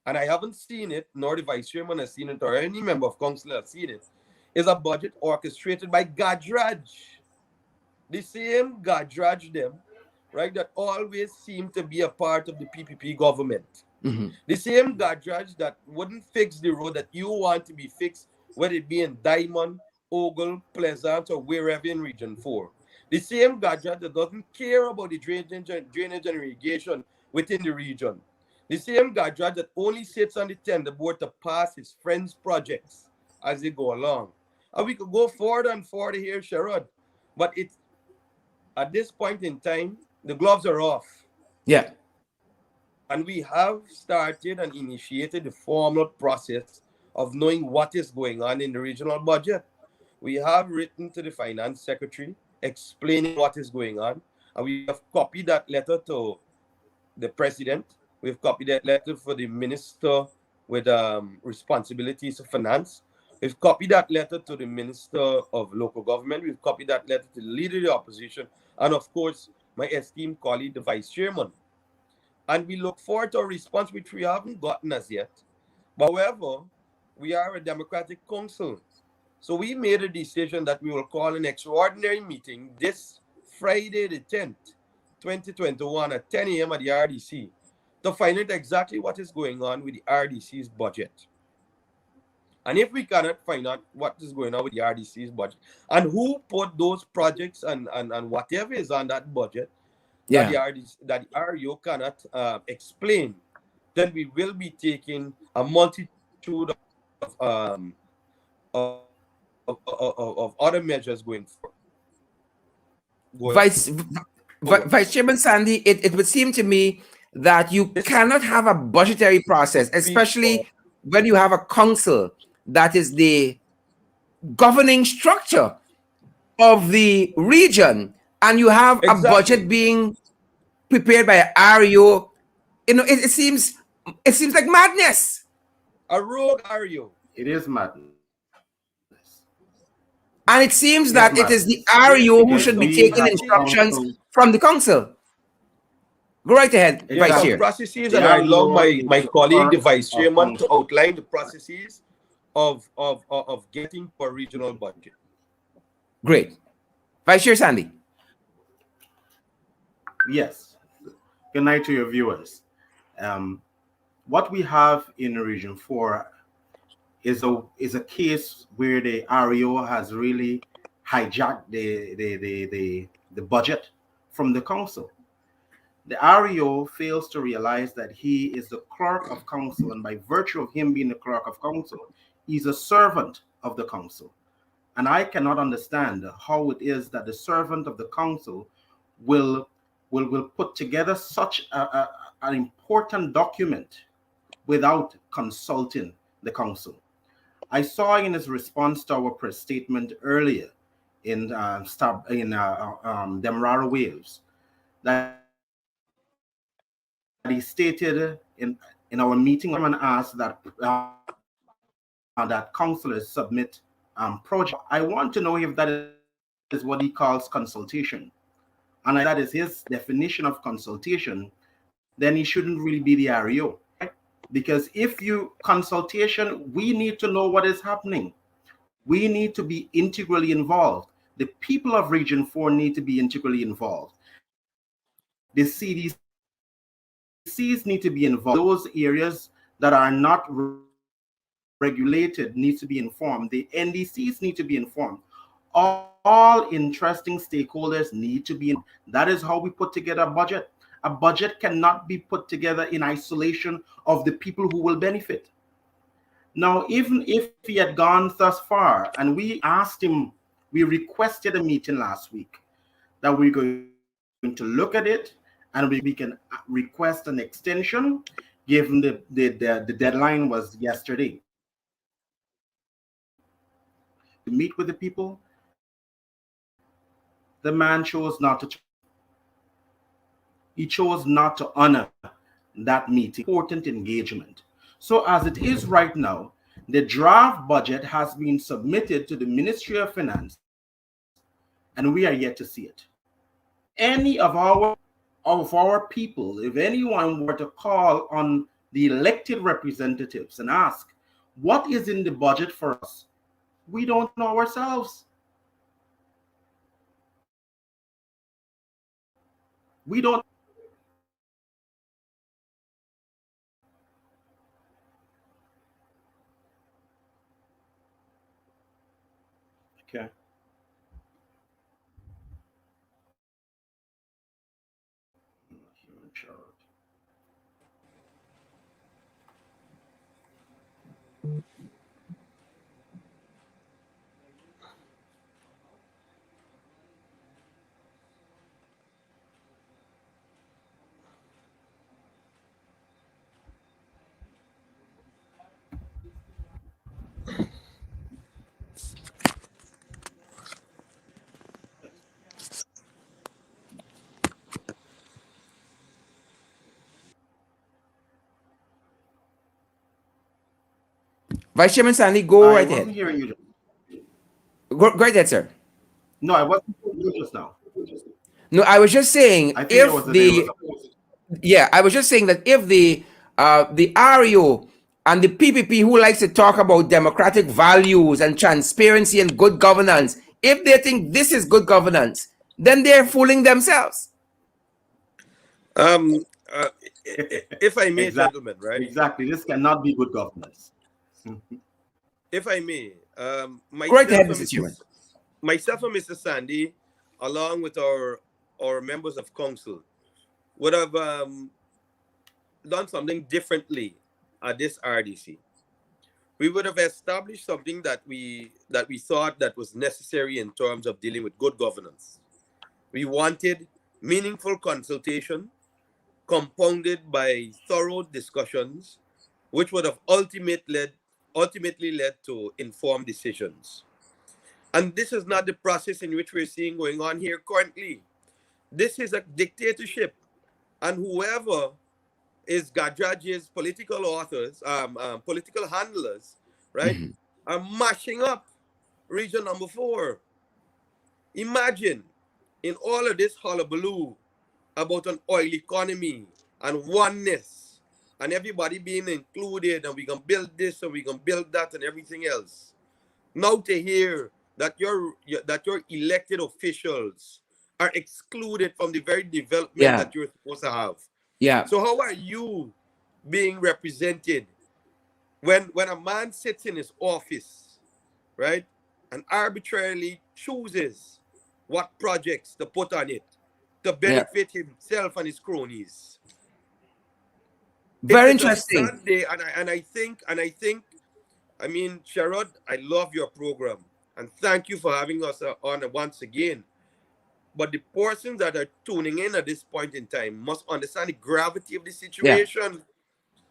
and I haven't seen it, nor the vice chairman has seen it, or any member of council has seen it, is a budget orchestrated by Gadraj. The same Gadraj them, right, that always seem to be a part of the PPP government. Mm-hmm. The same Gadraj that wouldn't fix the road that you want to be fixed, whether it be in Diamond, Ogle, Pleasant, or wherever in Region 4. The same Gadraj that doesn't care about the drainage and irrigation within the region. The same Gadraj that only sits on the tender board to pass his friends' projects as they go along. And we could go forward and forward here, Sherrod, but At this point in time, the gloves are off. Yeah. And we have started and initiated the formal process of knowing what is going on in the regional budget. We have written to the finance secretary explaining what is going on, and we have copied that letter to the president. We've copied that letter for the minister with responsibilities of finance. We've copied that letter to the minister of local government. We've copied that letter to the leader of the opposition, and of course, my esteemed colleague, the vice chairman. And we look forward to a response which we haven't gotten as yet. But however, we are a democratic council. So we made a decision that we will call an extraordinary meeting this Friday the 10th, 2021 at 10 a.m. at the RDC to find out exactly what is going on with the RDC's budget. And if we cannot find out what is going on with the RDC's budget and who put those projects and whatever is on that budget that Yeah. the RDO cannot explain, then we will be taking a multitude of other measures going Vice forward. Vice Chairman Sandy, it would seem to me that you This cannot have a budgetary process, speak of especially when you have a council that is the governing structure of the region, and you have a budget exactly being prepared by REO. You know, it seems like madness. a rogue REO. It is madness. And it It is seems that it is madness. the Yes, REO who Because should be we taking have a instructions council. from the council. Go right ahead, there are Vice some Exactly. Chair. processes, The and I allow REO my is the colleague, the clerk vice of chairman, to council. outline the processes of getting to a regional budget. Great. Vice Chair Sandy. Yes. Good night to your viewers. What we have in Region 4 is a case where the REO has really hijacked the budget from the council. The REO fails to realize that he is the clerk of council, and by virtue of him being the clerk of council, he's a servant of the council. And I cannot understand how it is that the servant of the council will will put together such an important document without consulting the council. I saw in his response to our press statement earlier in Demerara Waves that he stated in our meeting and asked that councillors submit projects. Now, I want to know if that is what he calls consultation. And I think if that is his definition of consultation, then he shouldn't really be the REO. Because if you consultation, we need to know what is happening. We need to be integrally involved. The people of Region 4 need to be integrally involved. The CDCs need to be involved. Those areas that are not regulated needs to be informed. The NDCs need to be informed. All interesting stakeholders need to be informed. That is how we put together a budget. A budget cannot be put together in isolation of the people who will benefit. Now, even if he had gone thus far, and we asked him, we requested a meeting last week that we're going to look at it and we can request an extension, given the deadline was yesterday to meet with the people. The man chose not to turn up. He chose not to honor that meeting, important engagement. So, as it is right now, the draft budget has been submitted to the Ministry of Finance, and we are yet to see it. Any of our people, if anyone were to call on the elected representatives and ask, what is in the budget for us? We don't know ourselves. We don't. Okay. Vice Chairman Stanley, go I right wasn't ahead. hearing you. Go right ahead, sir. No, I wasn't hearing you just now. No, I was just saying I think if there was the yeah, I was just saying that if the REO and the PPP who likes to talk about democratic values and transparency and good governance, if they think this is good governance, then they're fooling themselves. Um, uh, if I may, exactly, gentlemen, right? exactly. This cannot be good governance. If I may, Go right ahead, Mr. Chairman. myself and Mr. Sandy, along with our members of council, would have done something differently at this RDC. We would have established something that we thought that was necessary in terms of dealing with good governance. We wanted meaningful consultation compounded by thorough discussions, which would have ultimately led to informed decisions. And this is not the process in which we're seeing going on here currently. This is a dictatorship, and whoever is Gajaj's political authors, political handlers, right, are mashing up region number 4. Imagine in all of this hullabaloo about an oil economy and oneness and everybody being included and we can build this and we can build that and everything else. Now to hear that your elected officials are excluded from the very development Yeah, that you're supposed to have. yeah, So how are you being represented when a man sits in his office, right, and arbitrarily chooses what projects to put on it to yeah. benefit himself and his cronies? It Very is a interesting. sad day, and I think, I mean, Sherrod, I love your program, and thank you for having us on once again. But the persons that are tuning in at this point in time must understand the gravity of the Yeah, situation.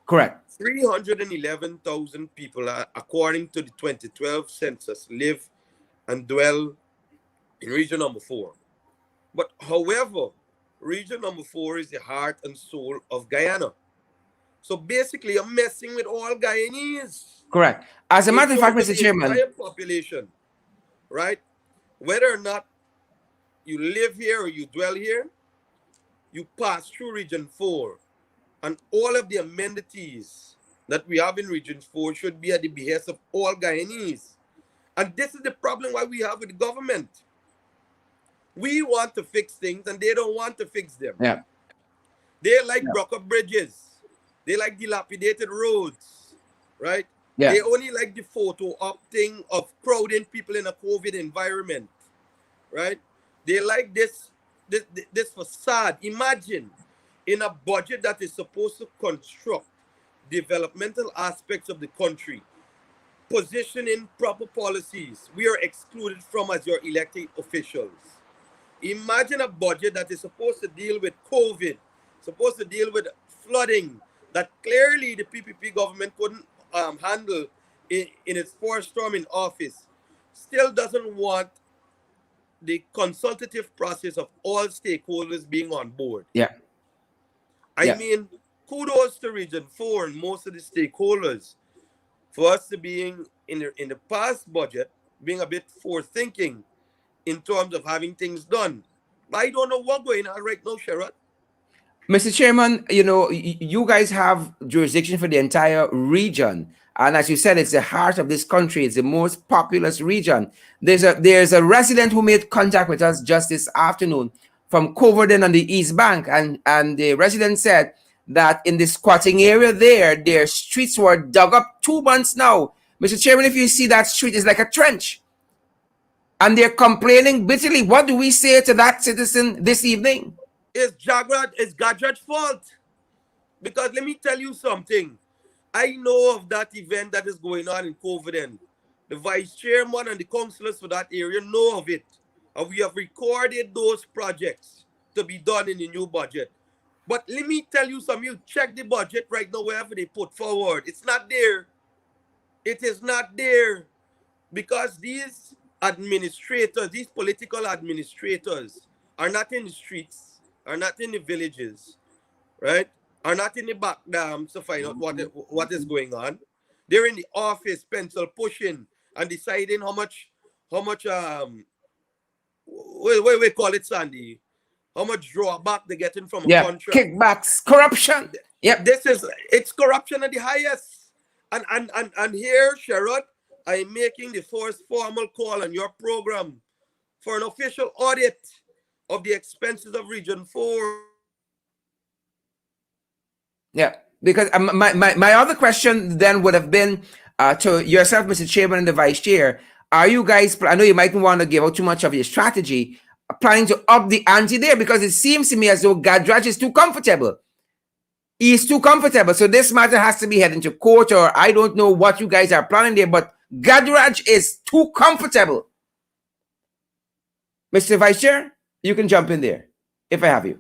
correct. 311,000 people, according to the 2012 census, live and dwell in region number 4. But however, region number 4 is the heart and soul of Guyana. So basically, you're messing with all Guyanese Correct. As a in matter of fact, terms of Mr. the Chairman, entire population, right? Whether or not you live here or you dwell here, you pass through region 4, and all of the amenities that we have in region 4 should be at the behest of all Guyanese. And this is the problem why we have with the government. We want to fix things and they don't want to fix them. yeah, They like yeah, broke up bridges. They like dilapidated roads, right? yeah, They only like the photo op thing of crowding people in a COVID environment, right? They like this facade. Imagine in a budget that is supposed to construct developmental aspects of the country, positioning proper policies, we are excluded from as your elected officials. Imagine a budget that is supposed to deal with COVID, supposed to deal with flooding, that clearly the PPP government couldn't handle in its first term in office. Still doesn't want the consultative process of all stakeholders being on board. yeah, I yeah. mean, kudos to Region 4 and most of the stakeholders for us to being in the past budget, being a bit forward-thinking in terms of having things done. But I don't know what's going on right now, Sherrod. Mr. Chairman, you guys have jurisdiction for the entire region. And as you said, it's the heart of this country. It's the most populous region. There's a resident who made contact with us just this afternoon from Coverdon on the East Bank. And the resident said that in the squatting area there, their streets were dug up 2 months now. Mr. Chairman, if you see that street, it's like a trench. And they're complaining bitterly. What do we say to that citizen this evening? It's Gajraj's fault. Because let me tell you something. I know of that event that is going on in Coverdon. The vice chairman and the councillors for that area know of it. And we have recorded those projects to be done in the new budget. But let me tell you something. You check the budget right now, wherever they put forward. It's not there. It is not there. Because these administrators, these political administrators, are not in the streets, are not in the villages, right? Are not in the back dams to find out what is going on. They're in the office, pencil pushing and deciding how much we call it, Sandy, how much drawback they're getting from a Yeah, contract. kickbacks, corruption. Yep. It's corruption at the highest. And here, Sherrod, I'm making the first formal call on your program for an official audit of the expenses of Region 4. Yeah, because my other question then would have been to yourself, Mr. Chairman and the Vice Chair. Are you guys, I know you mightn't want to give out too much of your strategy, planning to up the ante there? Because it seems to me as though Gadraj is too comfortable. He's too comfortable. So this matter has to be heading to court, or I don't know what you guys are planning there, but Gadraj is too comfortable. Mr. Vice Chair, you can jump in there if I have you.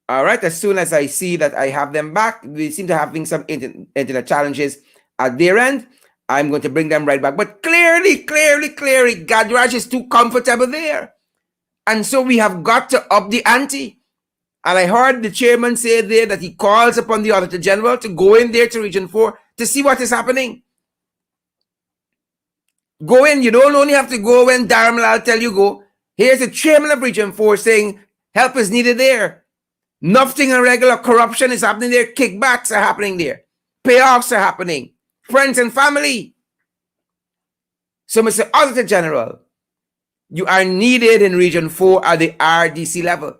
All right, as soon as I see that I have them back, we seem to having some internet challenges at their end. I'm going to bring them right back. But clearly, Gadraj is too comfortable there. And so we have got to up the ante. And I heard the chairman say there that he calls upon the Auditor General to go in there to Region 4 to see what is happening. Go in. You don't only have to go when Dalrymple tell you go. Here's the chairman of Region 4 saying help is needed there. Nothing irregular, corruption is happening there. Kickbacks are happening there. Payoffs are happening. Friends and family. So, Mr. Auditor General, you are needed in Region 4 at the RDC level.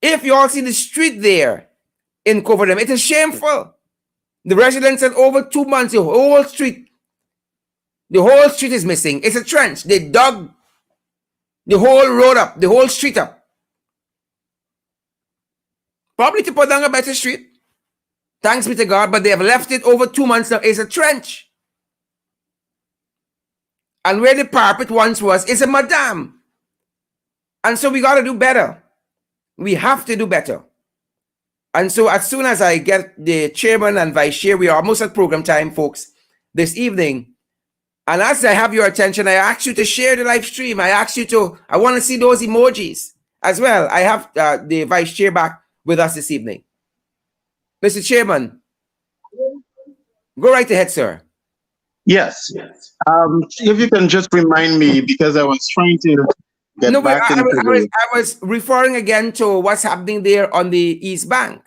If you all see the street there in Coverdale, it is shameful. The residents had over 2 months, the whole street is missing. It's a trench. They dug the whole road up, the whole street up. Probably to put down a better street. Thanks be to God, but they have left it over 2 months now. It's a trench. And where the parapet once was, is a madam. And so we got to do better. We have to do better. And so as soon as I get the chairman and vice chair, we are almost at program time, folks, this evening. And as I have your attention, I ask you to share the live stream. I want to see those emojis as well. I have the vice chair back with us this evening. Mr. Chairman, go right ahead, sir. Yes. If you can just remind me, because I was trying to get back into I was referring again to what's happening there on the East Bank.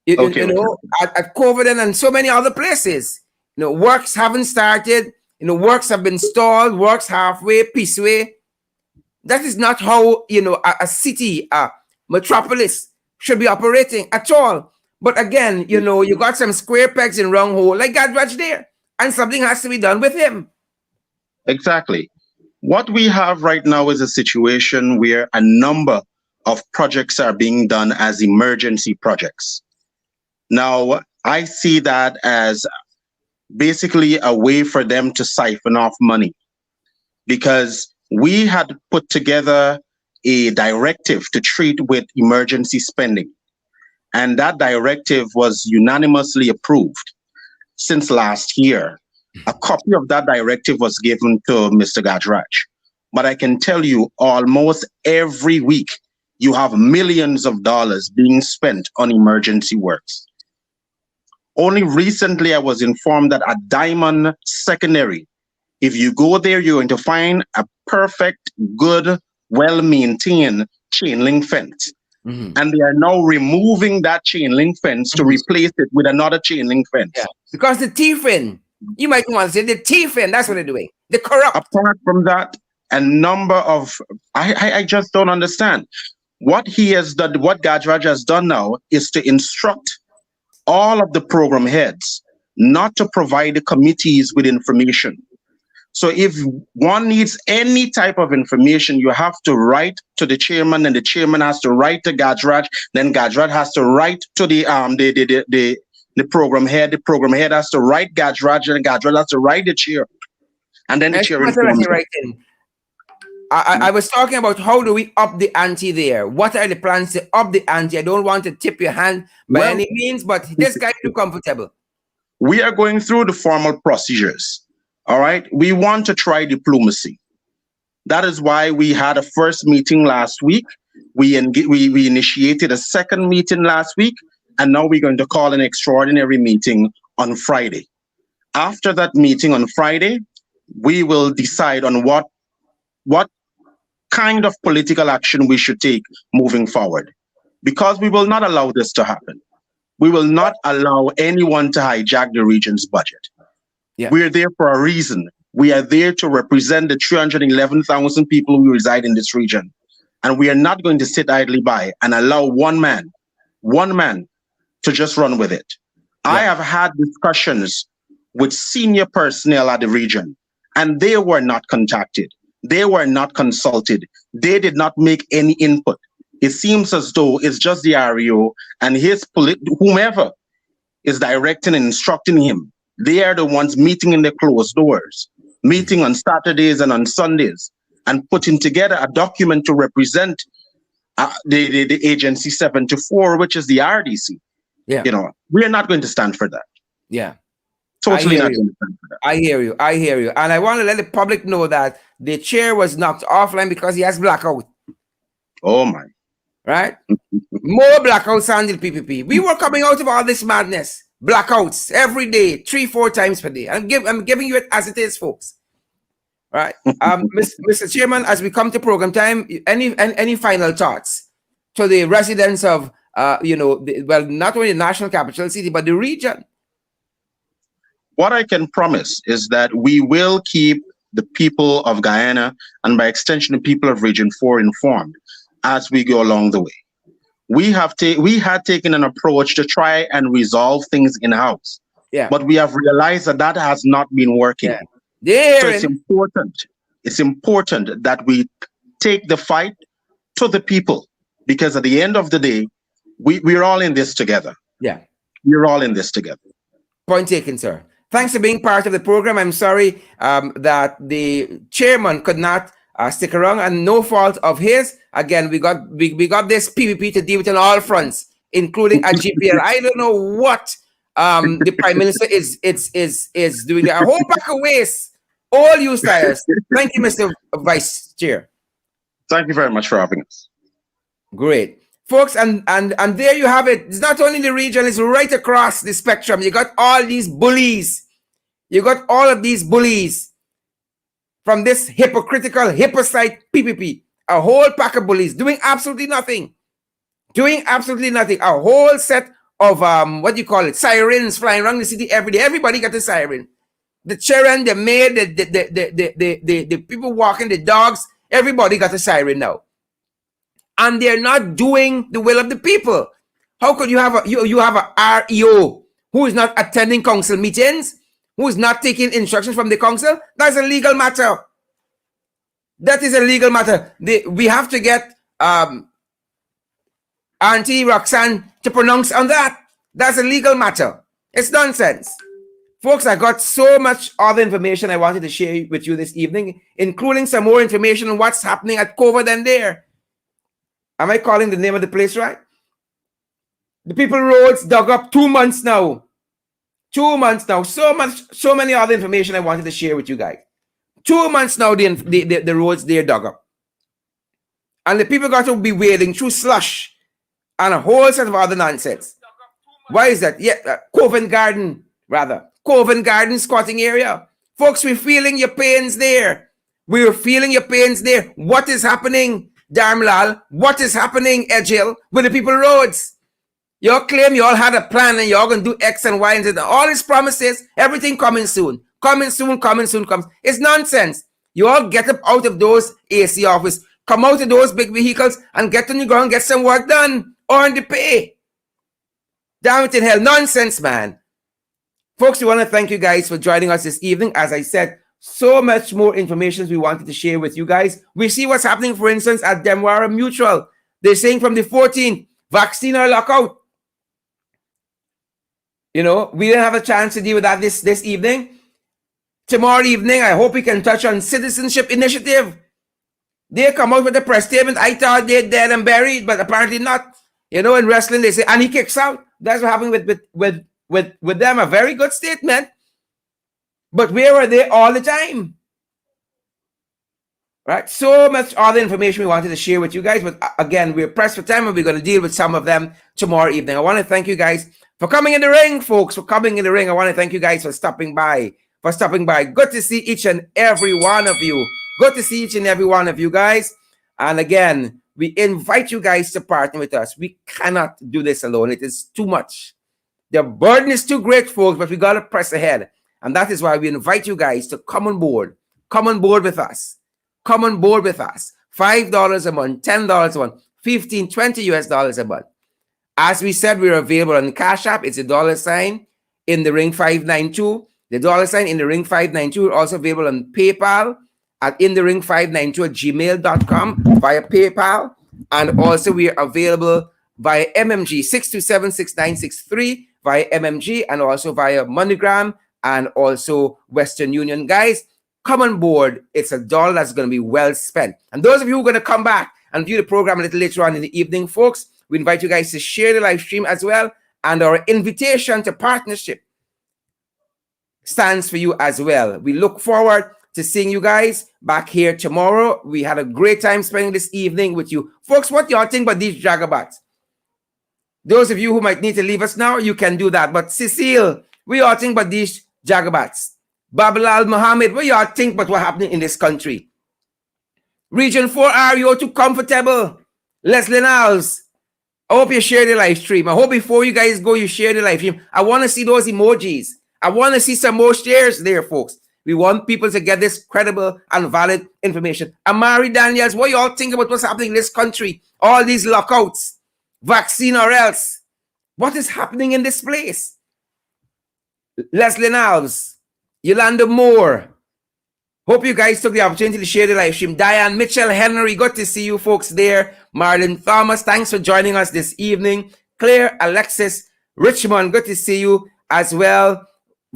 At Coverdale and so many other places. Works haven't started. Works have been stalled. Works halfway, pieceway. That is not how a city, a metropolis should be operating at all. But again, you got some square pegs in round hole like Gadraj there, and something has to be done with him. Exactly. What we have right now is a situation where a number of projects are being done as emergency projects. Now, I see that as basically a way for them to siphon off money, because we had put together a directive to treat with emergency spending. And that directive was unanimously approved since last year. A copy of that directive was given to Mr. Gadraj. But I can tell you, almost every week, you have millions of dollars being spent on emergency works. Only recently, I was informed that at Diamond Secondary, if you go there, you're going to find a perfect, good, well-maintained chain link fence. Mm-hmm. And they are now removing that chain link fence to replace it with another chain link fence. Yeah. Because the thiefing, you might want to say the thiefing, that's what they're doing. The corrupt. Apart from that, a number of, I just don't understand. What he has done, what Gadraj has done now is to instruct all of the program heads not to provide the committees with information. So if one needs any type of information, you have to write to the chairman, and the chairman has to write to Gadraj. Then Gadraj has to write to the program head. The program head has to write Gadraj, and Gadraj has to write the chair. And then the chair informs. I was talking about how do we up the ante there? What are the plans to up the ante? I don't want to tip your hand by any means, but this guy is too comfortable. We are going through the formal procedures. All right. We want to try diplomacy. That is why we had a first meeting last week. We initiated a second meeting last week, and now we're going to call an extraordinary meeting on Friday. After that meeting on Friday, we will decide on what kind of political action we should take moving forward. Because we will not allow this to happen. We will not allow anyone to hijack the region's budget. Yeah. We're there for a reason. We are there to represent the 311,000 people who reside in this region. And we are not going to sit idly by and allow one man to just run with it. Yeah. I have had discussions with senior personnel at the region, and they were not contacted. They were not consulted. They did not make any input. It seems as though it's just the REO and whomever is directing and instructing him. They are the ones meeting in the closed doors, meeting on Saturdays and on Sundays, and putting together a document to represent the agency 74, which is the RDC. Yeah. You know, we are not going to stand for that. Yeah. Totally not going to stand for that. I hear you. And I want to let the public know that the chair was knocked offline because he has blackout. Oh my. Right? More blackouts on the PPP. We were coming out of all this madness. Blackouts every day, 3-4 times per day. I'm giving you it as it is, folks. Right? Mr. Chairman, as we come to program time, any final thoughts to the residents of not only the national capital city, but the region? What I can promise is that we will keep the people of Guyana, and by extension the people of Region 4, informed as we go along the way. We had taken an approach to try and resolve things in-house. Yeah. But we have realized that has not been working. Yeah. So it's important that we take the fight to the people, because at the end of the day, we're all in this together. Yeah. We're all in this together. Point taken, sir. Thanks for being part of the program. I'm sorry that the chairman could not stick around, and no fault of his. Again, we got this PPP to deal with on all fronts, including a GPL. I don't know what the Prime Minister is doing there. A whole pack of waste. All you styles. Thank you, Mr. Vice Chair. Thank you very much for having us. Great. Folks, and there you have it. It's not only the region, it's right across the spectrum. You got all these bullies. You got all of these bullies from this hypocritical, hypocrite PPP. A whole pack of bullies doing absolutely nothing. Doing absolutely nothing. A whole set of, sirens flying around the city every day. Everybody got a siren. The children, the maid, the people walking, the dogs, everybody got a siren now. And they're not doing the will of the people. How could you have a REO who is not attending council meetings, who is not taking instructions from the council? That's a legal matter. That is a legal matter. We have to get Auntie Roxanne to pronounce on that. That's a legal matter. It's nonsense. Folks, I got so much other information I wanted to share with you this evening, including some more information on what's happening at COVID and there. Am I calling the name of the place right? The People Roads dug up 2 months now. 2 months now. So many other information I wanted to share with you guys. 2 months now, the roads there dug up. And the people got to be wading through slush and a whole set of other nonsense. Why is that? Yeah, Covent Garden, rather. Covent Garden squatting area. Folks, we're feeling your pains there. We're feeling your pains there. What is happening, Darmlal? What is happening, Edghill, with the People Roads? You all claim you all had a plan and you're going to do X and Y and Z. All these promises, everything coming soon. Coming soon. It's nonsense. You all get up out of those AC office, come out of those big vehicles and get on the ground, get some work done. Earn the pay. Damn it in hell. Nonsense, man. Folks, we want to thank you guys for joining us this evening. As I said, so much more information we wanted to share with you guys. We see what's happening, for instance, at Demwara Mutual. They're saying from the 14th, vaccine or lockout. You know, we didn't have a chance to deal with that this evening. Tomorrow evening, I hope we can touch on citizenship initiative. They come out with a press statement. I thought they're dead and buried, but apparently not. You know, in wrestling, they say, and he kicks out. That's what happened with them. A very good statement. But where were they all the time? Right? So much other information we wanted to share with you guys, but again, we're pressed for time and we're going to deal with some of them tomorrow evening. I want to thank you guys for coming in the ring, folks, for coming in the ring. I want to thank you guys for stopping by, Good to see each and every one of you. Good to see each and every one of you guys. And again, we invite you guys to partner with us. We cannot do this alone. It is too much. The burden is too great, folks, but we got to press ahead. And that is why we invite you guys to come on board. Come on board with us. Come on board with us. $5 a month, $10 a month, 15, 20 US dollars a month. As we said, we're available on Cash App. It's $, in the ring 592. The $, in the ring 592. We're also available on PayPal at in the ring 592 at gmail.com via PayPal. And also we are available via MMG 6276963 via MMG and also via MoneyGram and also Western Union. Guys, come on board. It's $1 that's going to be well spent. And those of you who are going to come back and view the program a little later on in the evening, folks, we invite you guys to share the live stream as well. And our invitation to partnership stands for you as well. We look forward to seeing you guys back here tomorrow. We had a great time spending this evening with you. Folks, what y'all think about these Jagabats? Those of you who might need to leave us now, you can do that. But Cecile, what y'all think about these Jagabats? Babalal Muhammad, what y'all think about what's happening in this country? Region 4, are you too comfortable? Leslie Niles, I hope you share the live stream. I hope before you guys go, you share the live stream. I want to see those emojis. I want to see some more shares there, folks. We want people to get this credible and valid information. Amari Daniels, what y'all think about what's happening in this country? All these lockouts, vaccine or else. What is happening in this place? Leslie Niles, Yolanda Moore. Hope you guys took the opportunity to share the live stream. Diane Mitchell Henry, good to see you folks there. Marlon Thomas, thanks for joining us this evening. Claire Alexis Richmond, good to see you as well.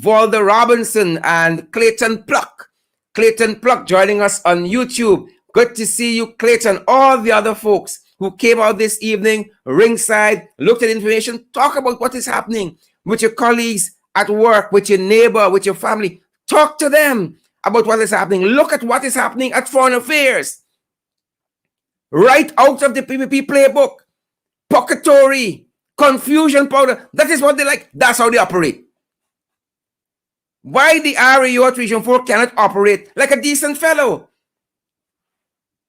Valda Robinson and Clayton Pluck. Clayton Pluck joining us on YouTube. Good to see you, Clayton. All the other folks who came out this evening, ringside, looked at information, talk about what is happening with your colleagues at work, with your neighbor, with your family. Talk to them about what is happening. Look at what is happening at Foreign Affairs. Right out of the PPP playbook. Pocketory, confusion powder. That is what they like. That's how they operate. Why the RAO at Region 4 cannot operate like a decent fellow?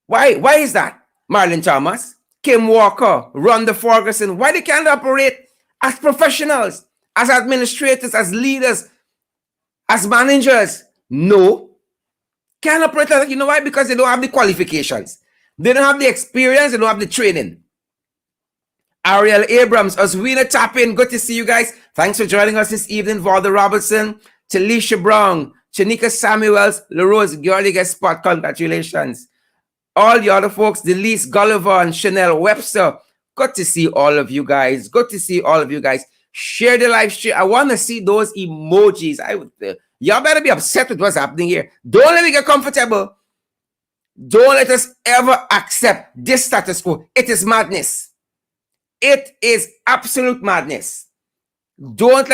Why is that? Marlon Thomas, Kim Walker, Rhonda Ferguson, why they can't operate as professionals, as administrators, as leaders, as managers? No. Can't operate like that. You know why? Because they don't have the qualifications. They don't have the experience. They don't have the training. Ariel Abrams, Oswina Tapin, good to see you guys. Thanks for joining us this evening. Valda Robertson, Talisha Brown, Chanika Samuels, LaRose Giorliga Spot, congratulations. All the other folks, Delise Gulliver and Chanel Webster, good to see all of you guys. Good to see all of you guys. Share the live stream. I want to see those emojis. Y'all better be upset with what's happening here. Don't let me get comfortable. Don't let us ever accept this status quo. It is madness. It is absolute madness. Don't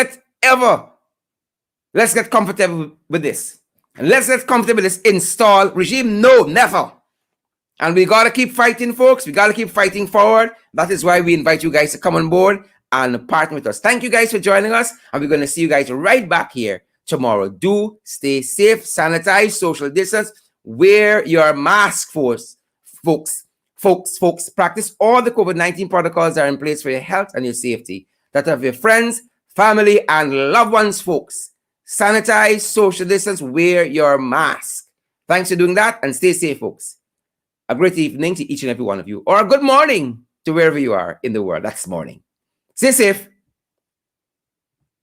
let's get comfortable with this. And let's get comfortable with this installed regime. No, never. And we got to keep fighting, folks. We got to keep fighting forward. That is why we invite you guys to come on board and partner with us. Thank you guys for joining us. And we're going to see you guys right back here tomorrow. Do stay safe, sanitize, social distance, wear your mask, folks. Practice all the COVID-19 protocols that are in place for your health and your safety. That of your friends, family, and loved ones, folks. Sanitize, social distance, wear your mask. Thanks for doing that and stay safe, folks. A great evening to each and every one of you, or a good morning to wherever you are in the world. That's morning. Stay safe.